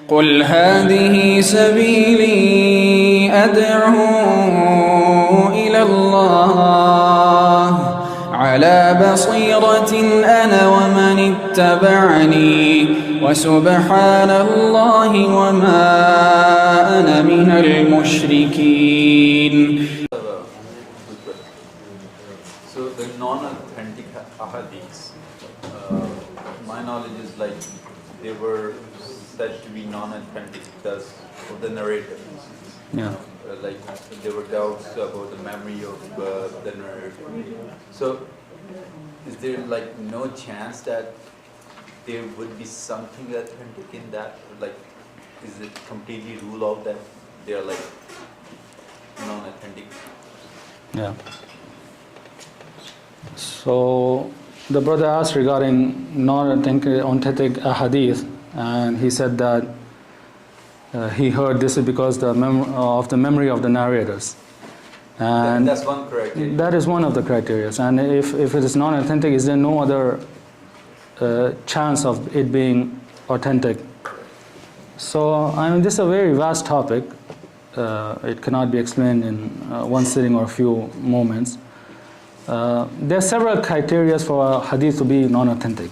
قل هذه سبيلي أدعو إلى الله على بصيرة أنا ومن اتبعني وسبحان الله وما أنا من المشركين. So the non-authentic ahadith, my knowledge is like they were said to be non-authentic because of the narrative. Yeah. Like there were doubts about the memory of the narrator. So is there like no chance that there would be something authentic in that? Like, is it completely rule out that they are like non-authentic? Yeah. So the brother asked regarding non-authentic ahadith, and he said that he heard this is because of the memory of the narrators. And that's one criteria. That is one of the criteria. And if it is non-authentic, is there no other chance of it being authentic? So I mean, this is a very vast topic. It cannot be explained in one sitting or a few moments. There are several criteria for a hadith to be non-authentic.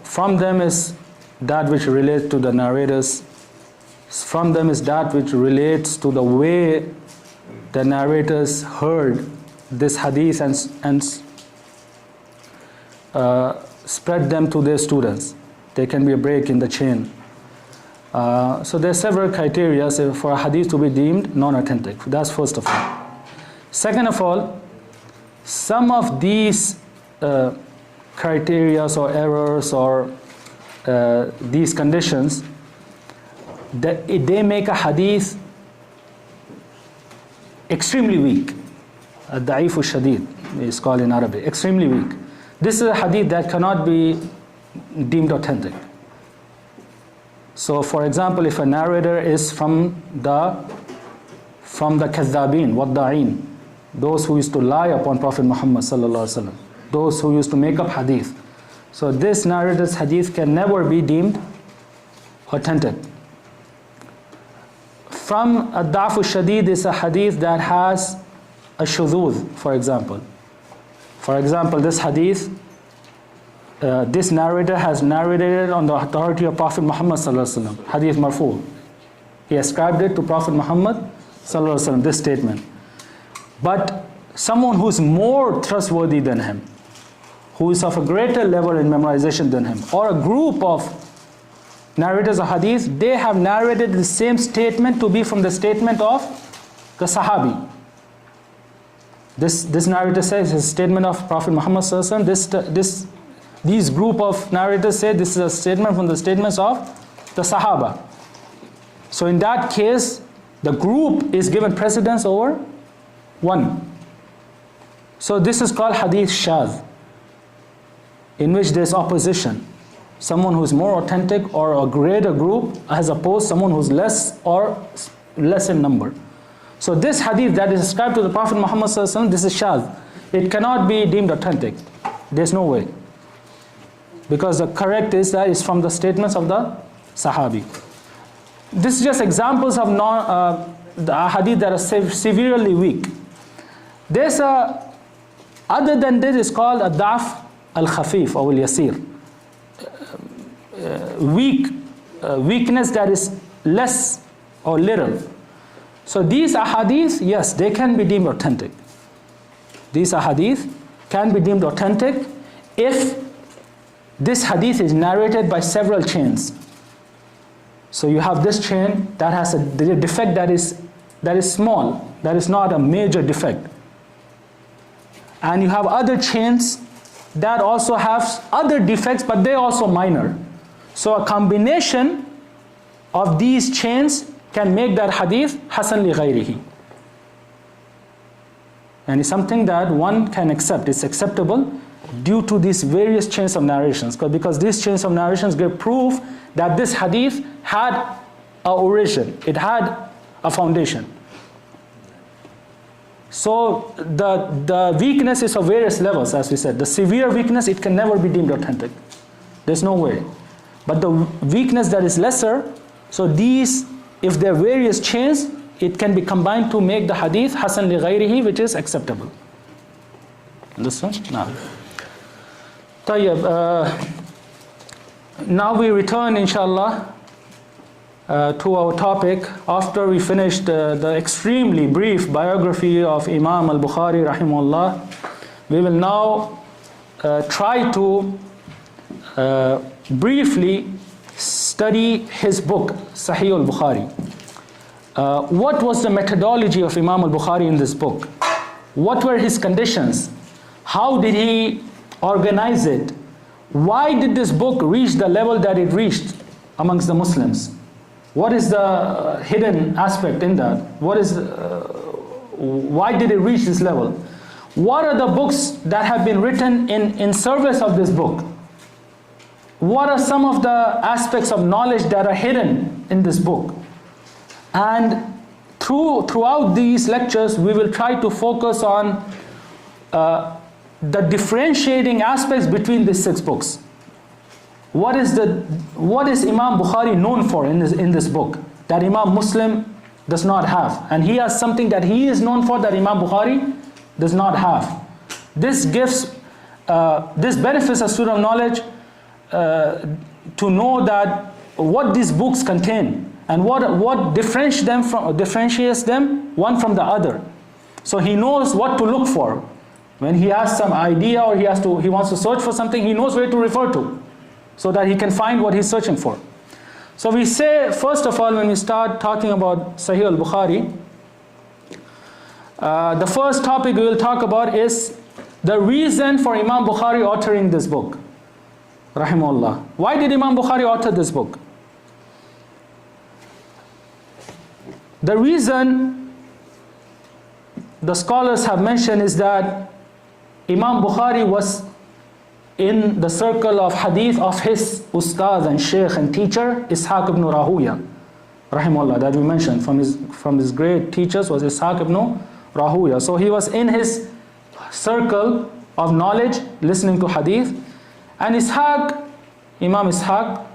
From them is that which relates to the narrators. From them is that which relates to the way the narrators heard this hadith and spread them to their students. There can be a break in the chain. So there are several criteria for a hadith to be deemed non-authentic. That's first of all. Second of all, some of these criteria or errors or these conditions, they make a hadith extremely weak. Ad-da'if al-shadid is called in Arabic, extremely weak. This is a hadith that cannot be deemed authentic. So for example, if a narrator is from the kadhabin, wadda'in, those who used to lie upon Prophet Muhammad sallallahu alaihi wasallam, those who used to make up hadith. So this narrator's hadith can never be deemed authentic. From ad-da'f al-shadid is a hadith that has a shudud, for example. For example, this hadith, this narrator has narrated it on the authority of Prophet Muhammad sallallahu alaihi wasallam, hadith marfu. He ascribed it to Prophet Muhammad sallallahu alaihi wasallam, this statement. But someone who is more trustworthy than him, who is of a greater level in memorization than him, or a group of narrators of hadith, they have narrated the same statement to be from the statement of the sahabi. This narrator says his statement of Prophet Muhammad sallallahu alaihi wasallam. These group of narrators say this is a statement from the statements of the Sahaba. So in that case, the group is given precedence over one. So this is called hadith shadh, in which there is opposition. Someone who is more authentic or a greater group as opposed to someone who is less or less in number. So this hadith that is ascribed to the Prophet Muhammad sallallahu alaihi wasallam, this is shadh. It cannot be deemed authentic. There's no way. Because the correct is that it's from the statements of the Sahabi. This is just examples of the hadith that are severely weak. There's other than this is called a da'f al-khafif or al-yasir. Weakness that is less or little. So these ahadith, yes, they can be deemed authentic. These ahadith can be deemed authentic if this hadith is narrated by several chains. So you have this chain that has a defect that is small, that is not a major defect. And you have other chains that also have other defects, but they're also minor. So a combination of these chains can make that hadith hasan li ghayrihi. And it's something that one can accept. It's acceptable due to these various chains of narrations. Because these chains of narrations give proof that this hadith had an origin. It had a foundation. So the weakness is of various levels, as we said. The severe weakness, it can never be deemed authentic. There's no way. But the weakness that is lesser, so these, if there are various chains, it can be combined to make the hadith hasan li ghayrihi, which is acceptable. Understand? Now. Now we return, inshallah, to our topic after we finished the extremely brief biography of Imam al-Bukhari rahimahullah. We will now try to briefly study his book Sahih al-Bukhari. What was the methodology of Imam al-Bukhari in this book? What were his conditions? How did he organize it? Why did this book reach the level that it reached amongst the Muslims? What is the hidden aspect in that? Why did it reach this level? What are the books that have been written in service of this book? What are some of the aspects of knowledge that are hidden in this book? And throughout these lectures, we will try to focus on the differentiating aspects between these 6 books. What is Imam Bukhari known for in this book that Imam Muslim does not have? And he has something that he is known for that Imam Bukhari does not have. This benefits a student of knowledge to know that what these books contain and what differentiates them one from the other. So he knows what to look for. When he has some idea or he wants to search for something, he knows where to refer to so that he can find what he's searching for. So we say, first of all, when we start talking about Sahih al-Bukhari, the first topic we will talk about is the reason for Imam Bukhari authoring this book, rahimahullah. Why did Imam Bukhari author this book? The reason the scholars have mentioned is that Imam Bukhari was in the circle of hadith of his ustad and sheikh and teacher Ishaq ibn Rahuya, rahimahullah, that we mentioned from his great teachers was Ishaq ibn Rahuya. So he was in his circle of knowledge listening to hadith. And Imam Ishaq,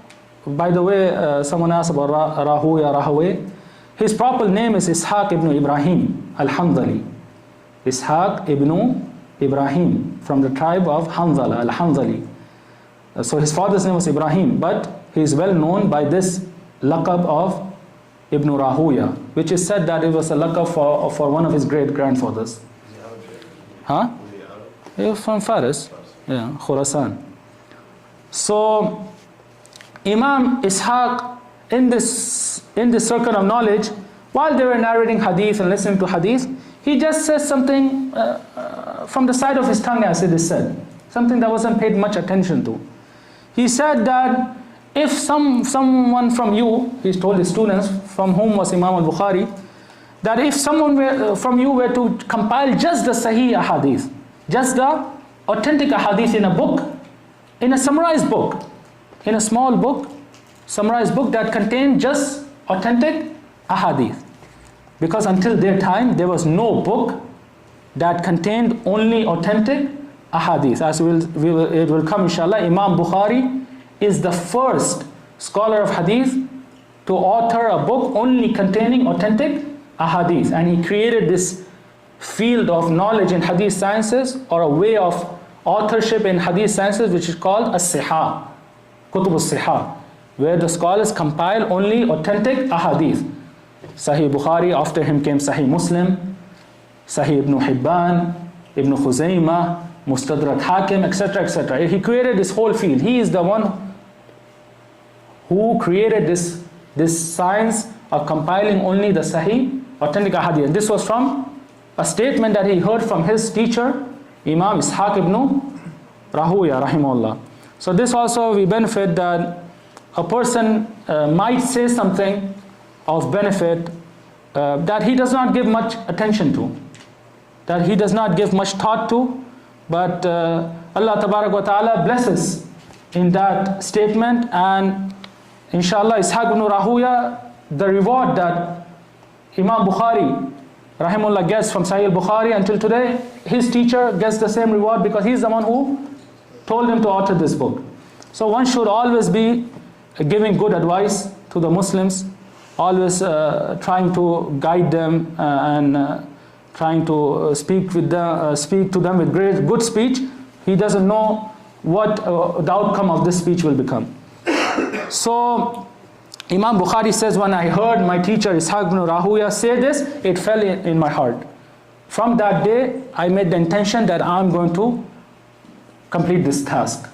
by the way, someone asked about Rahuya. His proper name is Ishaq ibn Ibrahim al-Hanzali. Ishaq ibn Ibrahim, from the tribe of Hanzala, al-Hanzali. So his father's name was Ibrahim, but he is well known by this laqab of Ibn Rahuya, which is said that it was a laqab for one of his great-grandfathers. Huh? He was from Faris, yeah, Khurasan. So Imam Ishaq, in this circle of knowledge, while they were narrating hadith and listening to hadith, he just says something from the side of his tongue, as it is said, something that wasn't paid much attention to. He said that if someone from you, he told his students, from whom was Imam al-Bukhari, that if someone from you were to compile just the Sahih Ahadith, just the authentic Ahadith in a book, in a summarized book, in a small book, summarized book that contained just authentic Ahadith. Because until their time, there was no book that contained only authentic Ahadith. As it will come inshallah, Imam Bukhari is the first scholar of Hadith to author a book only containing authentic Ahadith. And he created this field of knowledge in Hadith sciences, or a way of authorship in Hadith sciences, which is called as-Sihah, Kutub as-Sihah, where the scholars compile only authentic Ahadith. Sahih Bukhari, after him came Sahih Muslim, Sahih Ibn Hibban, Ibn Khuzaymah, Mustadrak Hakim, etc., etc. He created this whole field. He is the one who created this science of compiling only the Sahih, authentic Ahadith. And this was from a statement that he heard from his teacher, Imam Ishaq ibn Rahuya, rahimahullah. So this also we benefit that a person might say something of benefit that he does not give much attention to, that he does not give much thought to, but Allah Tabarak wa Ta'ala blesses in that statement. And inshallah, Ishaq ibn Rahuya, the reward that Imam Bukhari rahimahullah gets from Sahih al-Bukhari until today, his teacher gets the same reward because he's the one who told him to author this book. So one should always be giving good advice to the Muslims, always trying to guide them and trying to speak to them with good speech. He doesn't know what the outcome of this speech will become. So Imam Bukhari says, when I heard my teacher Ishaq ibn Rahuya say this, it fell in my heart. From that day, I made the intention that I'm going to complete this task.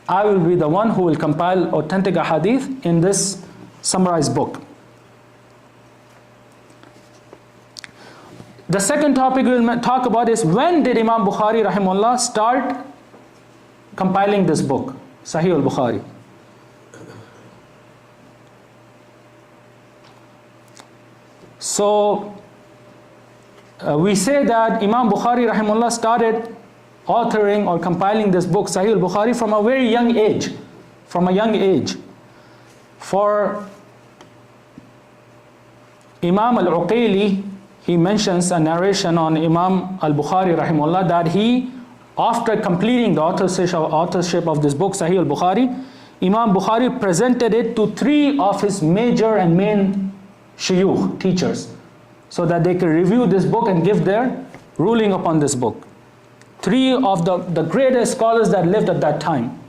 I will be the one who will compile authentic ahadith in this summarized book. The second topic we'll talk about is, when did Imam Bukhari rahimahullah start compiling this book, Sahih al-Bukhari? So we say that Imam Bukhari rahimahullah started authoring or compiling this book, Sahih al-Bukhari, from a very young age. From a young age. For Imam al-Uqayli, he mentions a narration on Imam al-Bukhari rahimahullah that he, after completing the authorship of this book, Sahih al-Bukhari, Imam Bukhari presented it to 3 of his major and main shuyukh, teachers, so that they could review this book and give their ruling upon this book. 3 of the greatest scholars that lived at that time.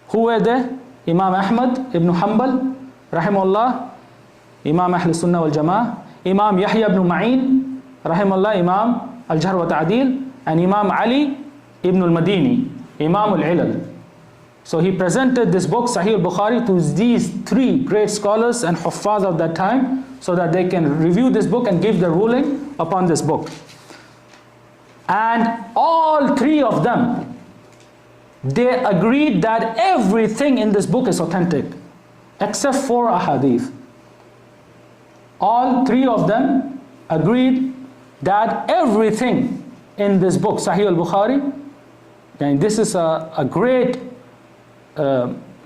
Who were they? Imam Ahmad ibn Hanbal rahimahullah, Imam Ahl-Sunnah wal Jama'ah, Imam Yahya ibn Ma'in rahimahullah, Imam al-Jarh wa Ta'dil, and Imam Ali ibn al-Madini, Imam al-Ilal. So he presented this book, Sahih al-Bukhari, to these 3 great scholars and huffaz of that time, so that they can review this book and give their ruling upon this book. And all 3 of them, they agreed that everything in this book is authentic, except for ahadith. All 3 of them agreed that everything in this book, Sahih al-Bukhari, and this is a great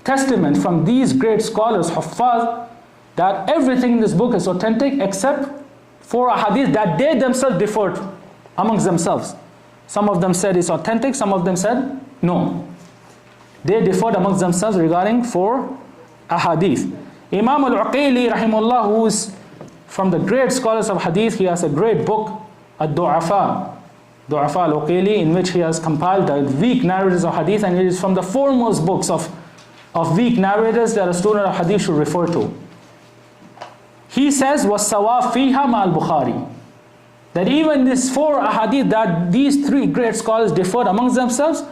testament from these great scholars, huffaz, that everything in this book is authentic except for ahadith that they themselves differed amongst themselves. Some of them said it's authentic, some of them said no. They differed amongst themselves regarding 4 ahadith. Imam al-Uqayli rahimahullah, who is from the great scholars of hadith, he has a great book, Ad-Du'afa, Du'afa al-Uqayli, in which he has compiled the weak narrators of hadith, and it is from the foremost books of weak narrators that a student of hadith should refer to. He says, وَالسَّوَى فِيهَا مَا الْبُخَارِ, that even these 4 ahadith that these 3 great scholars differed amongst themselves,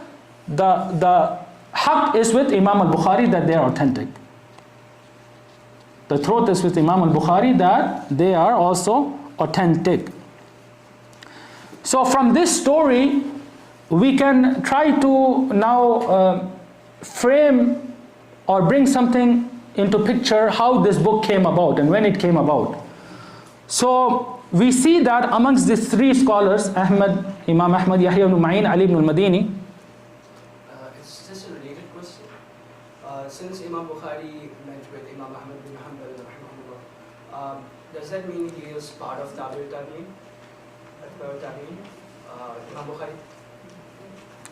the haqq is with Imam al-Bukhari that they are authentic. The truth is with Imam al-Bukhari that they are also authentic. So from this story, we can try to now frame or bring something into picture how this book came about and when it came about. So we see that amongst these 3 scholars, Imam Ahmad, Yahya ibn Ma'in, Ali ibn al-Madini. It's just a related question. Since Imam Bukhari met with Imam Ahmad bin Hanbal, rahimahullah, does that mean he is part of Tabi'ut Tabi'in? Imam Bukhari?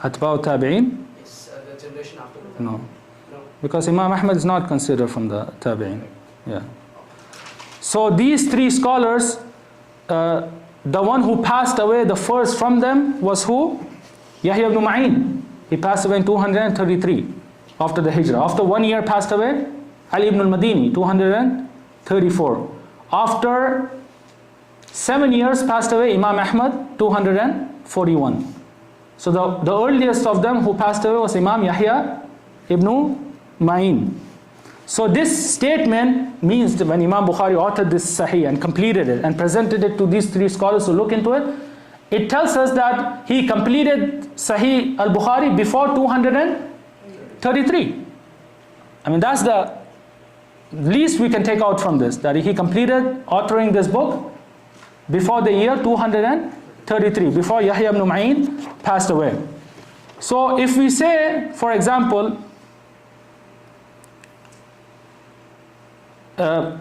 Atba'u Tabi'in? Yes, the generation after the Tabi'in. No. Because Imam Ahmad is not considered from the Tabi'in. Yeah. So these 3 scholars, the one who passed away the first from them was who? Yahya ibn Ma'in. He passed away in 233 after the Hijrah. After 1 year passed away, Ali ibn al-Madini, 234. After 7 years passed away, Imam Ahmad, 241. So the earliest of them who passed away was Imam Yahya ibn Ma'in. So this statement means that when Imam Bukhari authored this Sahih and completed it and presented it to these 3 scholars to look into it, it tells us that he completed Sahih al-Bukhari before 233. I mean, that's the least we can take out from this, that he completed authoring this book before the year 233, before Yahya ibn Ma'in passed away. So if we say, for example,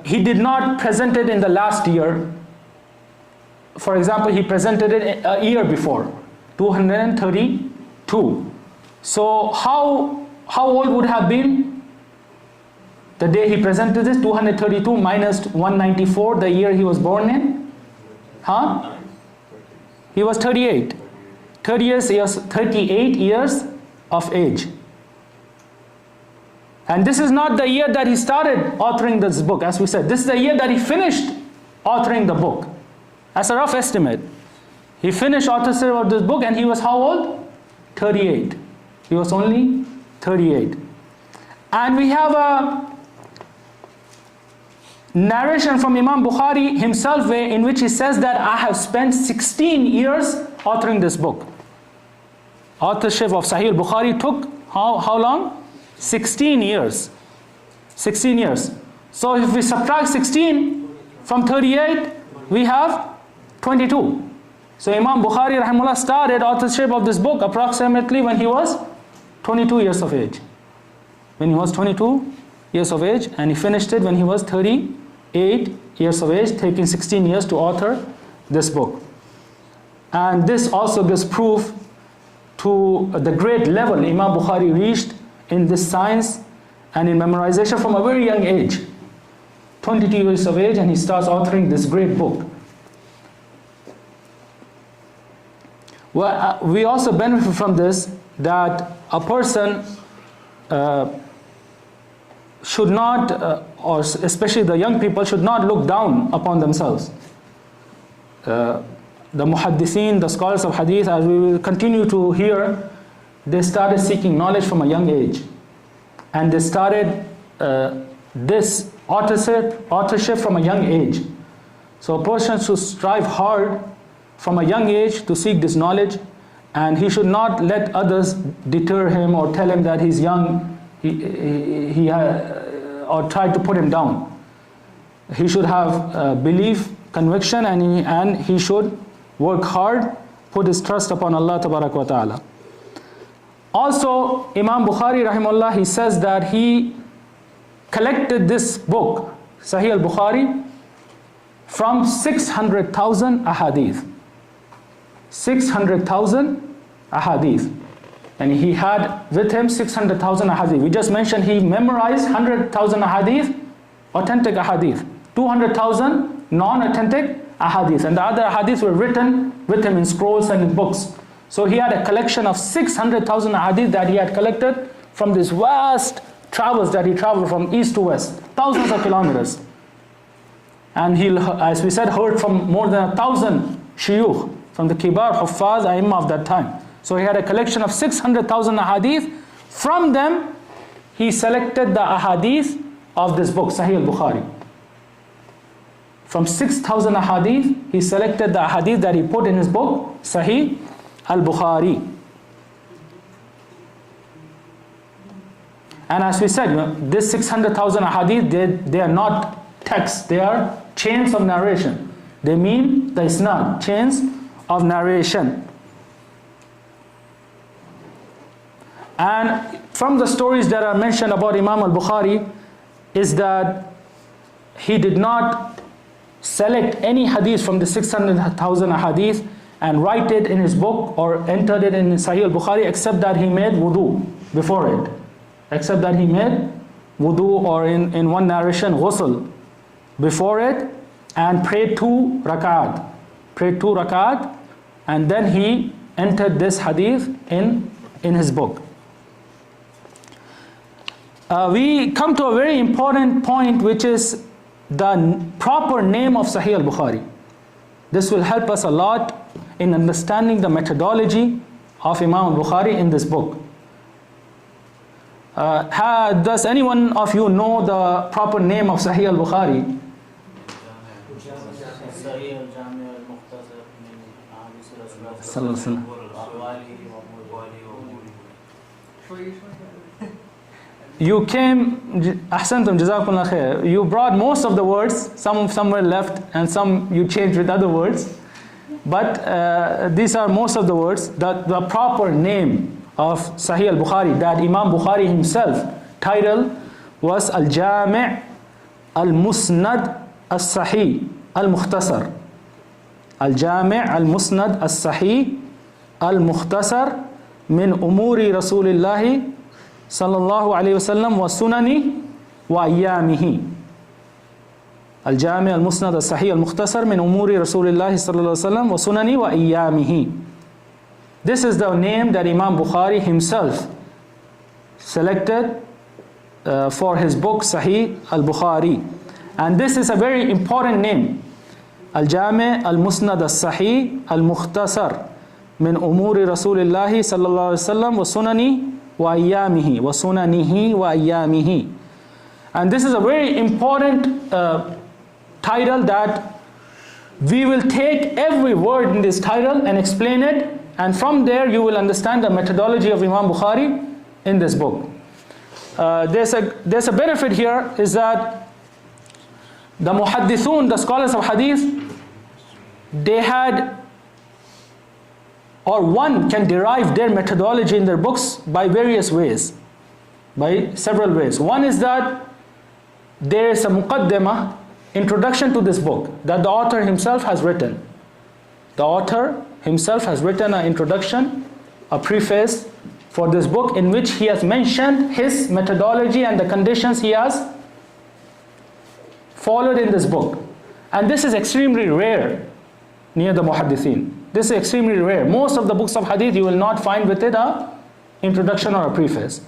he did not present it in the last year. For example, he presented it a year before, 232. So how old would have been The day he presented this, 232 minus 194, the year he was born in? Huh? He was 38. 38 years of age. And this is not the year that he started authoring this book, as we said. This is the year that he finished authoring the book. As a rough estimate. He finished authorship of this book and he was how old? 38. He was only 38. And we have a narration from Imam Bukhari himself in which he says that I have spent 16 years authoring this book. Authorship of Sahih al-Bukhari took how long? 16 years. 16 years. So if we subtract 16 from 38, we have 22. So Imam Bukhari rahimahullah started authorship of this book approximately when he was 22 years of age. When he was 22 years of age, and he finished it when he was 38 years of age, taking 16 years to author this book. And this also gives proof to the great level Imam Bukhari reached in this science and in memorization from a very young age. 22 years of age, and he starts authoring this great book. Well, we also benefit from this that a person should not, or especially the young people, should not look down upon themselves. The muhaddithin, the scholars of hadith, as we will continue to hear, they started seeking knowledge from a young age. And they started this authorship from a young age. So a person should strive hard from a young age to seek this knowledge, and he should not let others deter him or tell him that he's young, or try to put him down. He should have belief, conviction, and he should work hard, put his trust upon Allah Tabarak wa Ta'ala. Also, Imam Bukhari rahimahullah, he says that he collected this book, Sahih al-Bukhari, from 600,000 ahadith. 600,000 ahadith. And he had with him 600,000 ahadith. We just mentioned he memorized 100,000 ahadith, authentic ahadith. 200,000 non-authentic ahadith. And the other ahadith were written with him in scrolls and in books. So he had a collection of 600,000 ahadith that he had collected from this vast travels that he traveled from east to west. Thousands of kilometers. And he, as we said, heard from more than 1,000 shuyukh, from the kibar, huffaz, aimma of that time. So he had a collection of 600,000 ahadith. From them, he selected the ahadith of this book, Sahih al-Bukhari. From 6,000 ahadith, he selected the ahadith that he put in his book, Sahih al-Bukhari. And as we said, this 600,000 ahadith, they are not texts, they are chains of narration. They mean the isnad, chains of narration. And from the stories that are mentioned about Imam al-Bukhari is that he did not select any hadith from the 600,000 hadith and write it in his book or entered it in Sahih al-Bukhari, except that he made wudu before it. Except that he made wudu, or in one narration, ghusl before it, and prayed 2 rakat. Prayed 2 rakat, and then he entered this hadith in his book. We come to a very important point, which is the proper name of Sahih al-Bukhari. This will help us a lot in understanding the methodology of Imam al-Bukhari in this book. Does anyone of you know the proper name of Sahih al-Bukhari? You came, ahsantum, jazakumullah khair. You brought most of the words, some were left and some you changed with other words. But these are most of the words. The proper name of Sahih al-Bukhari that Imam Bukhari himself title was Al-Jami' Al-Musnad Al-Sahih Al-Mukhtasar. Al-Jami' Al-Musnad Al-Sahih Al-Mukhtasar min umuri Rasulillahi sallallahu alayhi wasallam wa sunani وأيامه الجامع المسند الصحيح المختصر من أمور رسول الله صلى الله عليه وسلم وسنن وأيامه. This is the name that Imam Bukhari himself selected for his book Sahih al-Bukhari. And this is a very important name. Al-Jami' al-Musnad al-Sahih al-Mukhtasar min Umuri Rasulillahi sallallahu alaihi wasallam wa sunani wa ayyamihi wa sunanihi wa ayyamihi. And this is a very important title that we will take every word in this title and explain it, and from there you will understand the methodology of Imam Bukhari in this book. There's a benefit here, is that the muhaddithun, the scholars of hadith, they had, or one can derive their methodology in their books by various ways, by several ways. One is that there is a muqaddimah, introduction to this book, that the author himself has written. The author himself has written an introduction, a preface for this book, in which he has mentioned his methodology and the conditions he has followed in this book. And this is extremely rare near the muhaddithin. This is extremely rare. Most of the books of hadith you will not find with it an introduction or a preface.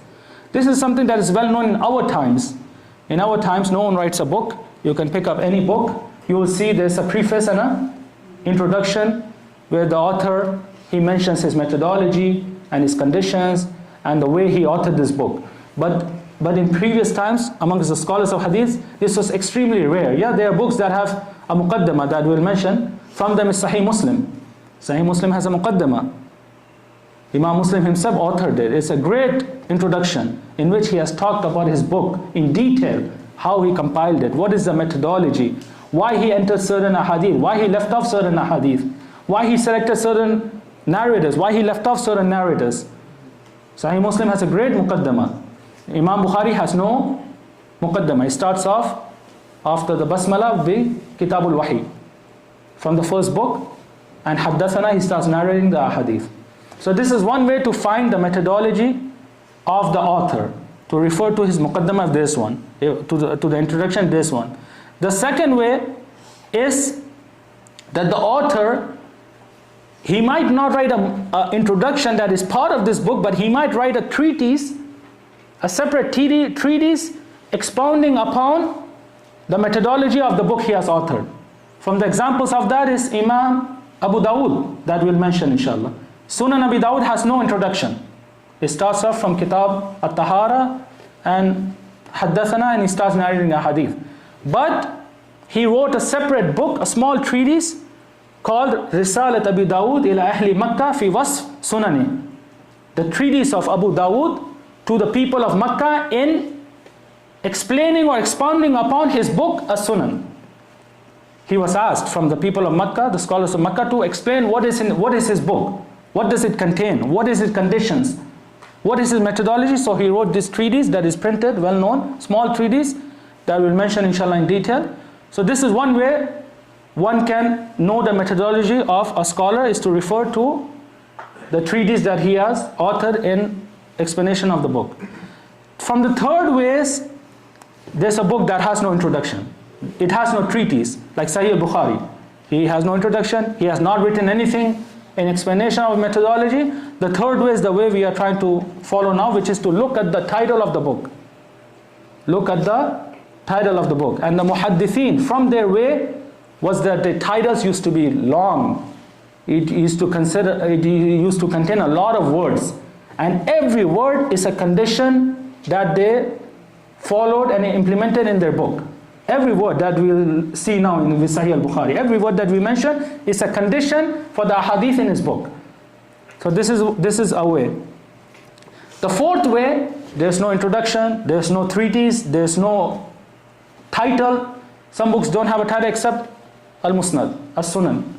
This is something that is well known in our times. In our times, no one writes a book. You can pick up any book. You will see there's a preface and an introduction where the author, he mentions his methodology and his conditions and the way he authored this book. But in previous times, amongst the scholars of hadith, this was extremely rare. Yeah, there are books that have a muqaddimah that we'll mention. From them is Sahih Muslim. Sahih Muslim has a muqaddimah. Imam Muslim himself authored it. It's a great introduction in which he has talked about his book in detail, how he compiled it, what is the methodology, why he entered certain ahadith, why he left off certain ahadith, why he selected certain narrators, why he left off certain narrators. Sahih Muslim has a great muqaddimah. Imam Bukhari has no muqaddimah. He starts off after the basmala with Kitabul Wahi, from the first book, and haddathana, he starts narrating the ahadith. So this is one way to find the methodology of the author, to refer to his muqaddimah, this one, to the introduction, this one. The second way is that the author, he might not write an introduction that is part of this book, but he might write a treatise, a separate treatise expounding upon the methodology of the book he has authored. From the examples of that is Imam Abu Dawud, that we'll mention inshallah. Sunan Abi Dawud has no introduction. It starts off from Kitab at-Tahara and Haddathana, and he starts narrating a hadith. But he wrote a separate book, a small treatise called Risalat Abi Dawud ila Ahli Makkah fi Wasf Sunani. The treatise of Abu Dawud to the people of Makkah in explaining or expounding upon his book As-Sunan. He was asked from the people of Makkah, the scholars of Makkah, to explain what is his book, what does it contain, what is its conditions, what is his methodology. So he wrote this treatise that is printed, well known, small treatise that we'll mention inshallah in detail. So this is one way one can know the methodology of a scholar, is to refer to the treatise that he has authored in explanation of the book. From the third ways, there's a book that has no introduction. It has no treatise, like Sahih al-Bukhari. He has no introduction, he has not written anything in explanation of methodology. The third way is the way we are trying to follow now, which is to look at the title of the book. Look at the title of the book. And the muhaddithin, from their way, was that the titles used to be long. It used to contain a lot of words. And every word is a condition that they followed and implemented in their book. Every word that we'll see now in Sahih al-Bukhari, every word that we mention is a condition for the hadith in his book. So this is a way. The fourth way, there's no introduction, there's no treatise, there's no title. Some books don't have a title except al-Musnad, as-Sunan.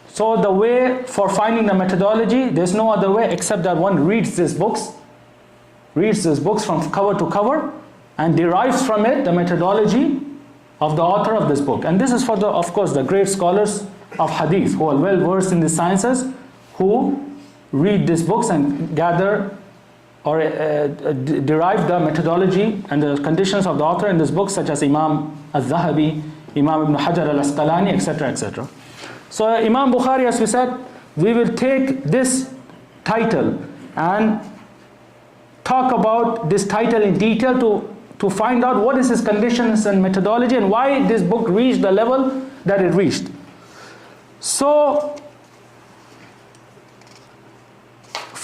So the way for finding the methodology, there's no other way except that one reads these books from cover to cover, and derives from it the methodology of the author of this book. And this is for of course the great scholars of hadith who are well versed in the sciences, who read these books and gather derived the methodology and the conditions of the author in this book, such as Imam al-Zahabi, Imam Ibn Hajar al-Asqalani, etc., etc. So Imam Bukhari, as we said, we will take this title and talk about this title in detail to find out what is his conditions and methodology and why this book reached the level that it reached. So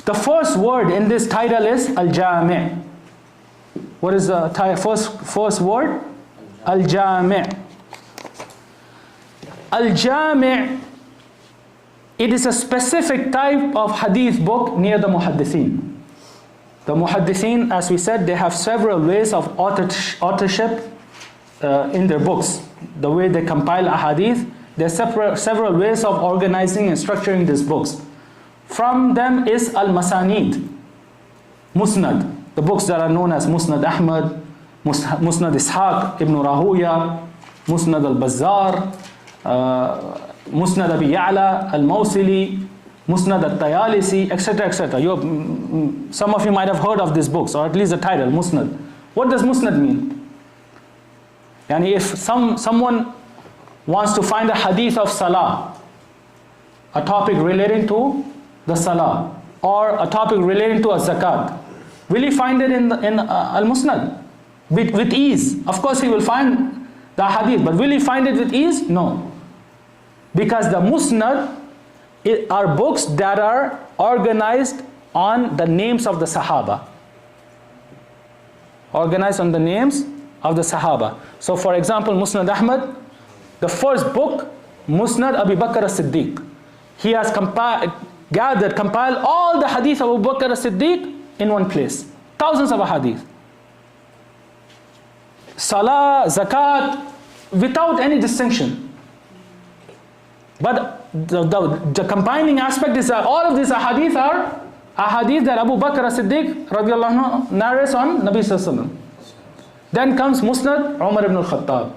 the first word in this title is al-Jami'. What is the first word? Al-Jami'. Al-Jami', it is a specific type of hadith book near the muhaddithin. The muhaddithin, as we said, they have several ways of authorship in their books. The way they compile ahadith, there are several ways of organizing and structuring these books. From them is al-Masanid, Musnad, the books that are known as Musnad Ahmad, Musnad Ishaq ibn Rahuya, Musnad al-Bazzar, Musnad Abi Ya'la al-Mawsili, Musnad al-Tayalisi, etc., etc. Some of you might have heard of these books, or at least the title, Musnad. What does Musnad mean? Yani if someone wants to find a hadith of Salah, a topic relating to the Salah, or a topic relating to a zakat, will he find it in al-Musnad? With ease. Of course he will find the hadith, but will he find it with ease? No. Because the Musnad are books that are organized on the names of the Sahaba. Organized on the names of the Sahaba. So for example, Musnad Ahmad, the first book, Musnad Abi Bakr as-Siddiq. He has compiled all the hadith of Abu Bakr as-Siddiq in one place. Thousands of hadith. Salah, zakat, without any distinction. But the combining aspect is that all of these ahadith are ahadith that Abu Bakr as-Siddiq radiallahu anhu narrates on Nabi sallallahu alaihi wasallam. Then comes Musnad Umar ibn al-Khattab,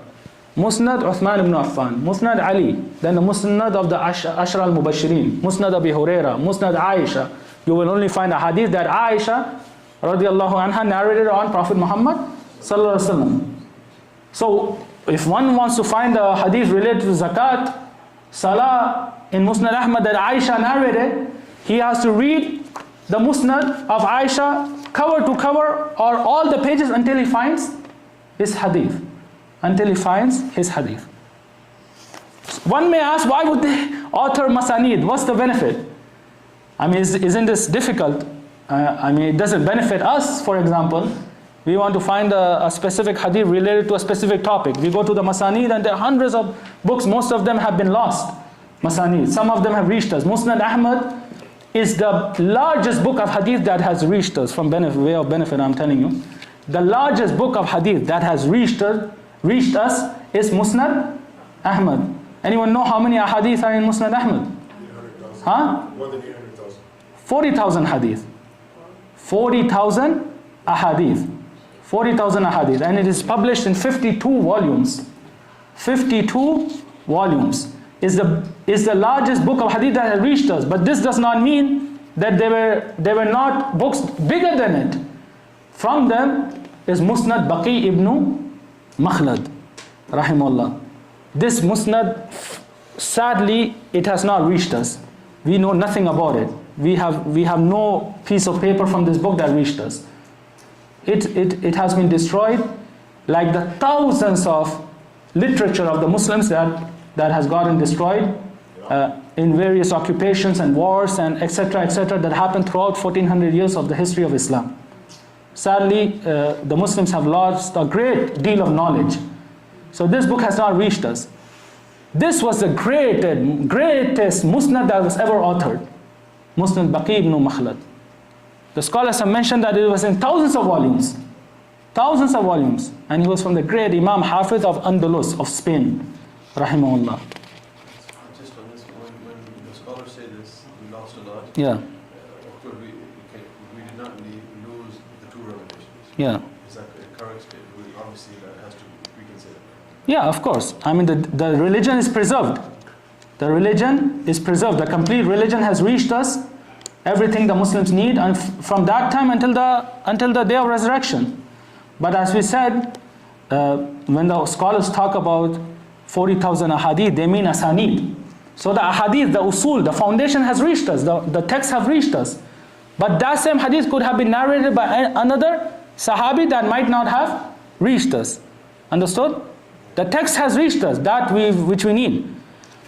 Musnad Uthman ibn Affan, Musnad Ali, then the Musnad of the Ashra al-Mubashirin, Musnad Abi Huraira, Musnad Aisha. You will only find a hadith that Aisha radiallahu anha narrated on Prophet Muhammad sallallahu alaihi wasallam. So if one wants to find a hadith related to zakat, Salah in Musnad Ahmad that Aisha narrated, he has to read the Musnad of Aisha cover to cover or all the pages until he finds his hadith. Until he finds his hadith. One may ask, why would they author Masanid? What's the benefit? I mean, isn't this difficult? I mean, it doesn't benefit us, for example. We want to find a specific hadith related to a specific topic. We go to the Masanid and there are hundreds of books. Most of them have been lost. Masanid. Some of them have reached us. Musnad Ahmad is the largest book of hadith that has reached us. From way of benefit, I'm telling you. The largest book of hadith that has reached us is Musnad Ahmad. Anyone know how many hadith are in Musnad Ahmad? 800,000. Huh? More than 800,000. 40,000 hadith. 40,000 ahadith. 40,000 ahadith, and it is published in 52 volumes. 52 volumes is the largest book of hadith that has reached us. But this does not mean that there were not books bigger than it. From them is Musnad Baqi ibn Makhlad, rahimahullah. This Musnad, sadly, it has not reached us. We know nothing about it. We have no piece of paper from this book that reached us. It has been destroyed, like the thousands of literature of the Muslims that has gotten destroyed in various occupations and wars and etc. that happened throughout 1400 years of the history of Islam. Sadly, the Muslims have lost a great deal of knowledge. So this book has not reached us. This was the greatest Musnad that was ever authored. Musnad Baqi ibn Makhlad. The scholars have mentioned that it was in thousands of volumes. Thousands of volumes. And he was from the great Imam Hafiz of Andalus, of Spain. Rahimahullah. Just on this, when the scholars say this, we lost a lot. Yeah. Of course, we did not lose the two revelations. Yeah. Is that a correct statement? Obviously, that has to be reconsidered. Yeah, of course. I mean, the religion is preserved. The religion is preserved. The complete religion has reached us. everything the Muslims need, and from that time until the day of resurrection. But as we said, when the scholars talk about 40,000 ahadith, they mean asanid. So the ahadith, the usul, the foundation has reached us, the texts have reached us. But that same hadith could have been narrated by another sahabi that might not have reached us. Understood? The text has reached us, that which we need.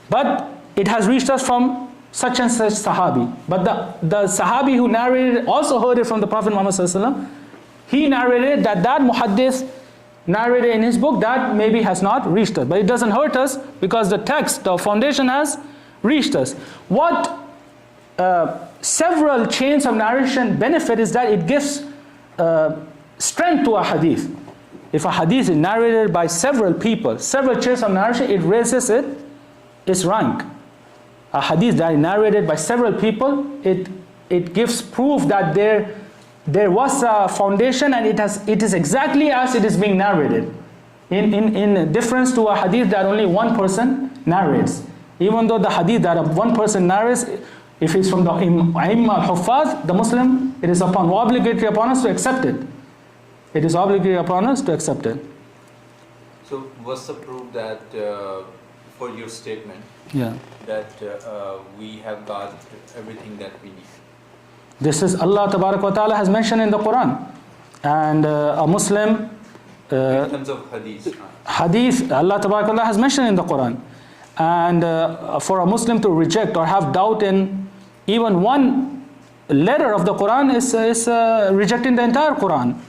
But it has reached us from such and such sahabi. But the sahabi who narrated also heard it from the Prophet Muhammad sallallahu alaihi wasallam. He narrated that muhaddith narrated in his book, that maybe has not reached us. But it doesn't hurt us because the text, the foundation has reached us. What several chains of narration benefit is that it gives strength to a hadith. If a hadith is narrated by several people, several chains of narration, it raises its rank. A hadith that is narrated by several people, it gives proof that there was a foundation, and it is exactly as it is being narrated, in difference to a hadith that only one person narrates. Even though the hadith that one person narrates, if it's from the Imam al-Huffaz, the Muslim, it is obligatory upon us to accept it. It is obligatory upon us to accept it. So what's the proof that for your statement that we have got everything that we need? This is Allah Tabarak wa Ta'ala has mentioned in the Quran. And a Muslim in terms of hadith, Allah Tabarak wa Ta'ala has mentioned in the Quran. And for a Muslim to reject or have doubt in even one letter of the Quran is rejecting the entire Quran.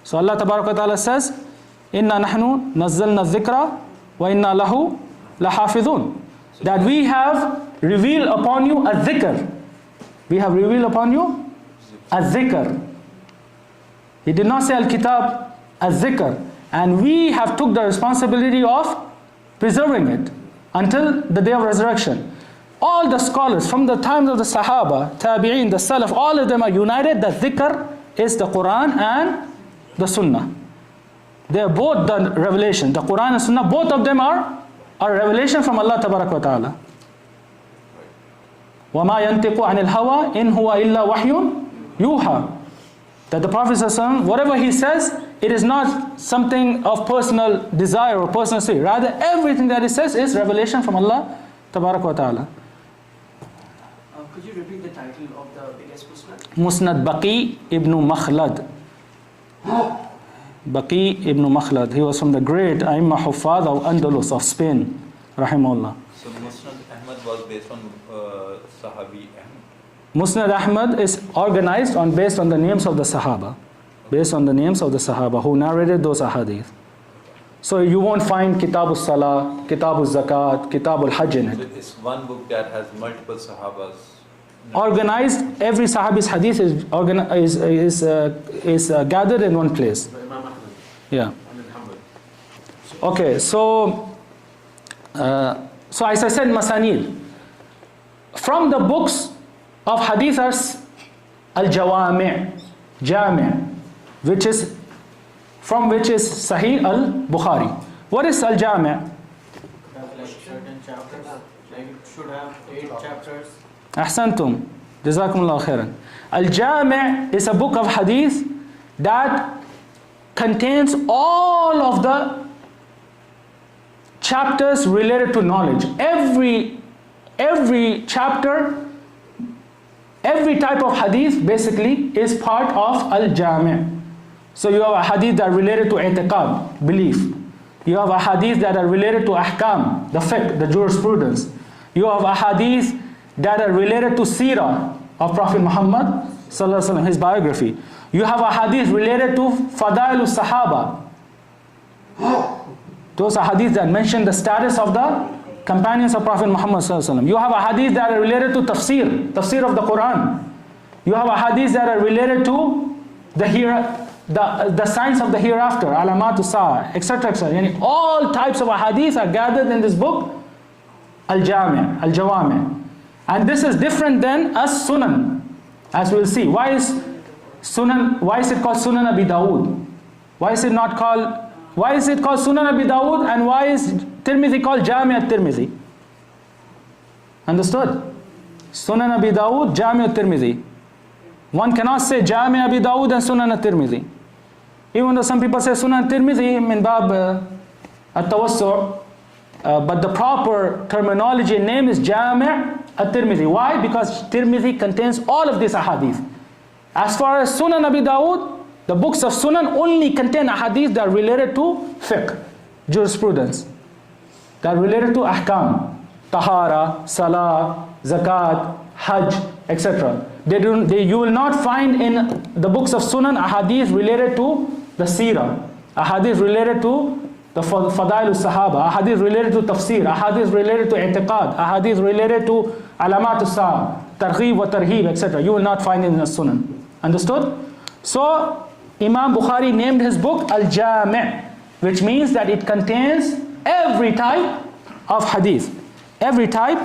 So Allah Tabarak wa Ta'ala says, Inna nahnu nazzalna dhikra wa inna lahu lahafidhun. That we have revealed upon you a dhikr. We have revealed upon you a dhikr. He did not say al-kitab, a dhikr. And we have took the responsibility of preserving it until the day of resurrection. All the scholars from the times of the Sahaba, Tabi'in, the Salaf, all of them are united that dhikr is the Quran and the Sunnah. They are both the revelation. The Quran and Sunnah, both of them are revelation from Allah Tabarak wa Ta'ala. وَمَا يَنْتِقُ عَنِ الْهَوَىٰ إِنْ هُوَ إِلَّا وَحْيٌ يُوحَىٰ. That the Prophet ﷺ, whatever he says, it is not something of personal desire or personal say. Rather, everything that he says is revelation from Allah Tabarak wa Ta'ala. Could you repeat the title of the biggest Musnad? Musnad Baqi ibn Makhlad. Baqi ibn Makhlad. He was from the great Aimma Huffaz of Andalus of Spain. Rahimahullah. So Musnad Ahmad was based on Sahabi Ahmad? Musnad Ahmad is organized based on the names of the Sahaba. Based on the names of the Sahaba who narrated those ahadith. So you won't find Kitab al-Salah, Kitab al-Zakat, Kitab al-Hajj in it. So it's one book that has multiple Sahabas. Organized, every Sahabi's hadith is gathered in one place. Yeah. Okay, so as I said, Masanid. From the books of hadith are al-Jawami', Jami', which is Sahih al-Bukhari. What is al-Jami'? Like certain chapters, like it should have 8 chapters. Ahsantum, Jazakumullah khairan. Al-Jami' is a book of hadith that contains all of the chapters related to knowledge. Every chapter, every type of hadith basically is part of al-Jami'. So you have a hadith that are related to i'tiqad, belief. You have a hadith that are related to ahkam, the fiqh, the jurisprudence. You have a hadith that are related to seerah of Prophet Muhammad sallallahu alaihi wasallam, his biography. You have a hadith related to fadail sahaba. Those are hadiths that mention the status of the companions of Prophet Muhammad sallallahu alaihi wasallam. You have a hadith that are related to tafsir of the Quran. You have a hadith that are related to the signs of the hereafter, alamatu sa'a, etc., etc. Yani all types of hadith are gathered in this book, al-Jami', al-Jawami'. And this is different than as-Sunan, as we'll see. Why is it called Sunan Abi Dawud? Why is it called Sunan Abi Dawud, and why is Tirmidhi called Jami' at-Tirmidhi? Understood? Sunan Abi Dawud, Jami' at-Tirmidhi. One cannot say Jami' Abi Dawud and Sunan at-Tirmidhi. Even though some people say Sunan at-Tirmidhi min bab at-tawassu', but the proper terminology and name is Jami' at-Tirmidhi. Why? Because Tirmidhi contains all of these ahadith. As far as Sunan Abi Dawud, the books of Sunan only contain ahadith that are related to fiqh, jurisprudence, that are related to ahkam, tahara, salah, zakat, hajj, etc. You will not find in the books of Sunan ahadith related to the seerah, ahadith related to the fadail al-sahaba, ahadith related to tafsir, ahadith related to i'tiqad, ahadith related to alamat al-sa'a, targhib wa tarhib, etc. You will not find it in the Sunan. Understood? So Imam Bukhari named his book Al-Jami', which means that it contains every type of hadith. Every type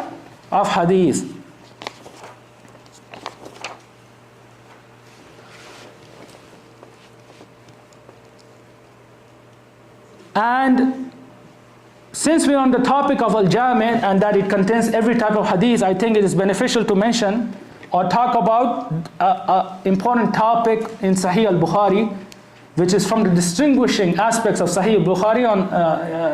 of hadith. And since we're on the topic of Al-Jami' and that it contains every type of hadith, I think it is beneficial to mention or talk about an important topic in Sahih al-Bukhari, which is from the distinguishing aspects of Sahih al-Bukhari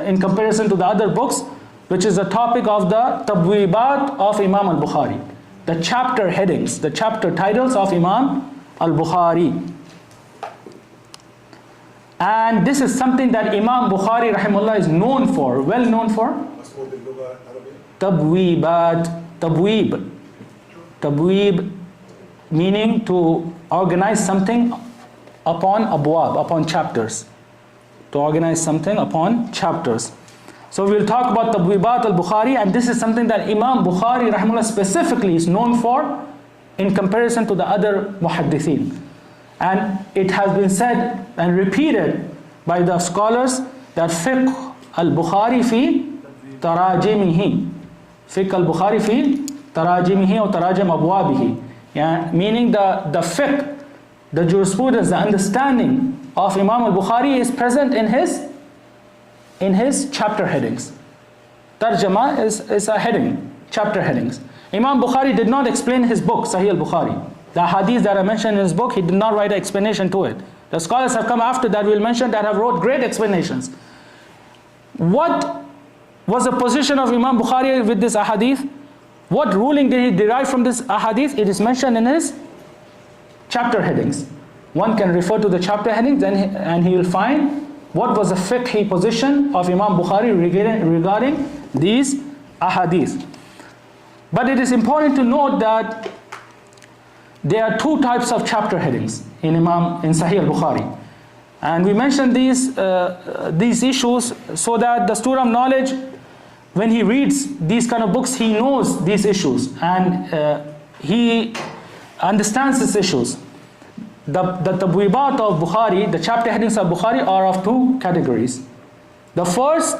in comparison to the other books, which is the topic of the tabweebat of Imam al-Bukhari, the chapter headings, the chapter titles of Imam al-Bukhari. And this is something that Imam Bukhari rahimahullah is known for, well known for. Tabweebat, tabweeb. Tabweeb meaning to organize something upon abwab, upon chapters. To organize something upon chapters. So we'll talk about tabweebat al-Bukhari, and this is something that Imam Bukhari rahimahullah specifically is known for in comparison to the other muhaddithin. And it has been said and repeated by the scholars that fiqh al-Bukhari fi tarajimihi. Fiqh al-Bukhari fi tarajimihi or tarajim abwabihi. Yeah, meaning the fiqh, the jurisprudence, the understanding of Imam al-Bukhari is present in his chapter headings. Tarjama is a heading, chapter headings. Imam Bukhari did not explain his book, Sahih al-Bukhari. The hadith that are mentioned in his book, he did not write an explanation to it. The scholars have come after that, we'll mention, that have wrote great explanations. What was the position of Imam Bukhari with this ahadith? What ruling did he derive from this ahadith? It is mentioned in his chapter headings. One can refer to the chapter headings and he will find what was the fiqhi position of Imam Bukhari regarding these ahadith. But it is important to note that there are two types of chapter headings in Sahih al-Bukhari. And we mentioned these issues so that the student of knowledge, when he reads these kind of books, he knows these issues and he understands these issues. The tabweebat of Bukhari, the chapter headings of Bukhari are of two categories. The first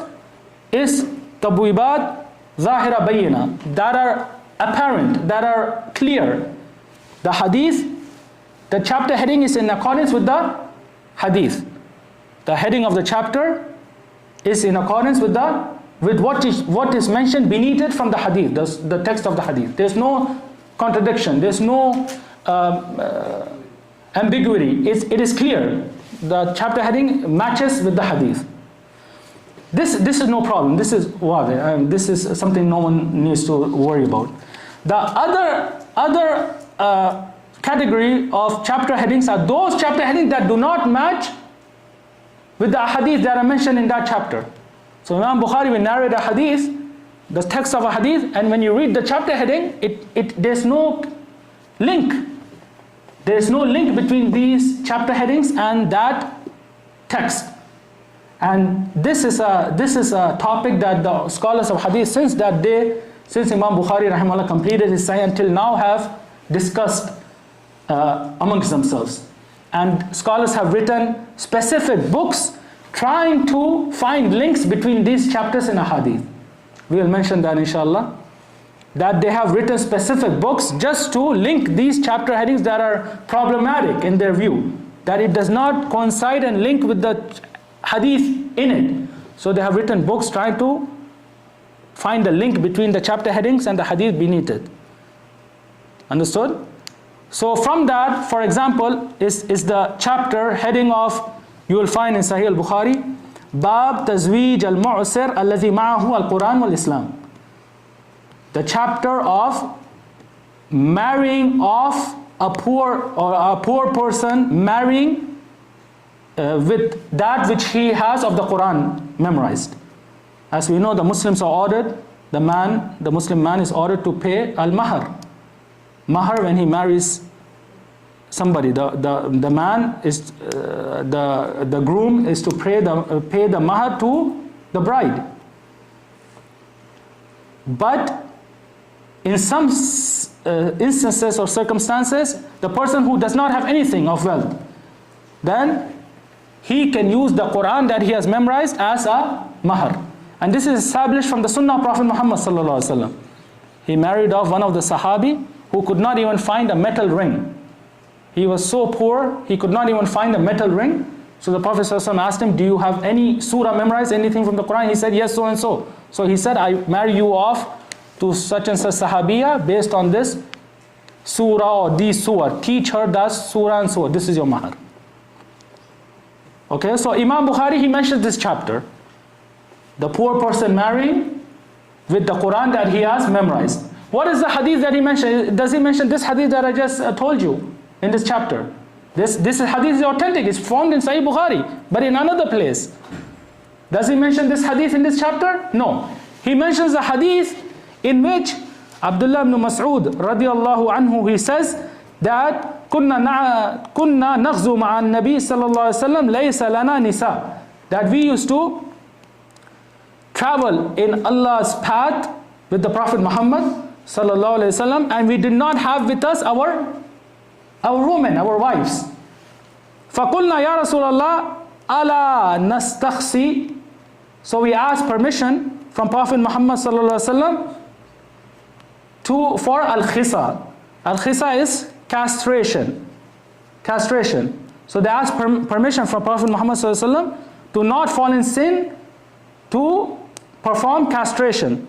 is tabweebat zahira bayyina, that are apparent, that are clear. The hadith, the chapter heading is in accordance with the hadith. The heading of the chapter is in accordance with what is mentioned beneath it from the hadith, the text of the hadith. There's no contradiction, there's no ambiguity. It is clear. The chapter heading matches with the hadith. This is no problem. This is wadi. This is something no one needs to worry about. The other category of chapter headings are those chapter headings that do not match with the hadith that are mentioned in that chapter. So Imam Bukhari will narrate a hadith, the text of a hadith, and when you read the chapter heading, there's no link. There is no link between these chapter headings and that text. And this is a topic that the scholars of hadith since that day, since Imam Bukhari rahimahullah completed his Sahih until now, have discussed amongst themselves. And scholars have written specific books trying to find links between these chapters in a hadith. We will mention that inshallah. That they have written specific books just to link these chapter headings that are problematic in their view. That it does not coincide and link with the hadith in it. So they have written books trying to find the link between the chapter headings and the hadith beneath it. Understood? So from that, for example, is the chapter heading of, you will find in Sahih al-Bukhari, Bab Tazweej al-Mu'sir alladhi ma'ahu al-Quran wal-Islam. The chapter of marrying off a poor person, marrying with that which he has of the Quran memorized. As we know, the Muslims are ordered, the Muslim man is ordered to pay al-Mahar. Mahar, when he marries somebody, the man is, the groom is to pay the Mahar to the bride. But in some instances or circumstances, the person who does not have anything of wealth, then he can use the Quran that he has memorized as a mahar. And this is established from the Sunnah of Prophet Muhammad sallallahu alaihi wasallam. He married off one of the Sahabi who could not even find a metal ring. He was so poor, he could not even find a metal ring. So the Prophet sallallahu alaihi wasallam asked him, do you have any surah memorized, anything from the Quran? He said, yes, so and so. So he said, I marry you off to such and such Sahabiya based on this surah or these surah. Teach her that surah and surah. This is your mahar. Okay, so Imam Bukhari, he mentions this chapter. The poor person marrying with the Quran that he has memorized. What is the hadith that he mentioned? Does he mention this hadith that I just told you in this chapter? This hadith is authentic. It's found in Sahih Bukhari, but in another place. Does he mention this hadith in this chapter? No. He mentions a hadith in which Abdullah ibn Mas'ud radiyallahu anhu, he says that kunna naghzu ma'an nabi sallallahu alaihi wasallam laysa lana nisa, that we used to travel in Allah's path with the Prophet Muhammad sallallahu alaihi wasallam, and we did not have with us our women, our wives. فَقُلْنَا يَا رَسُولَ اللَّهِ أَلَا نَسْتَخْسِي. So we asked permission from Prophet Muhammad sallallahu alaihi wasallam for al-khisa. Al-khisa is castration. So they asked permission from Prophet Muhammad sallallahu alaihi wasallam to not fall in sin, to perform castration.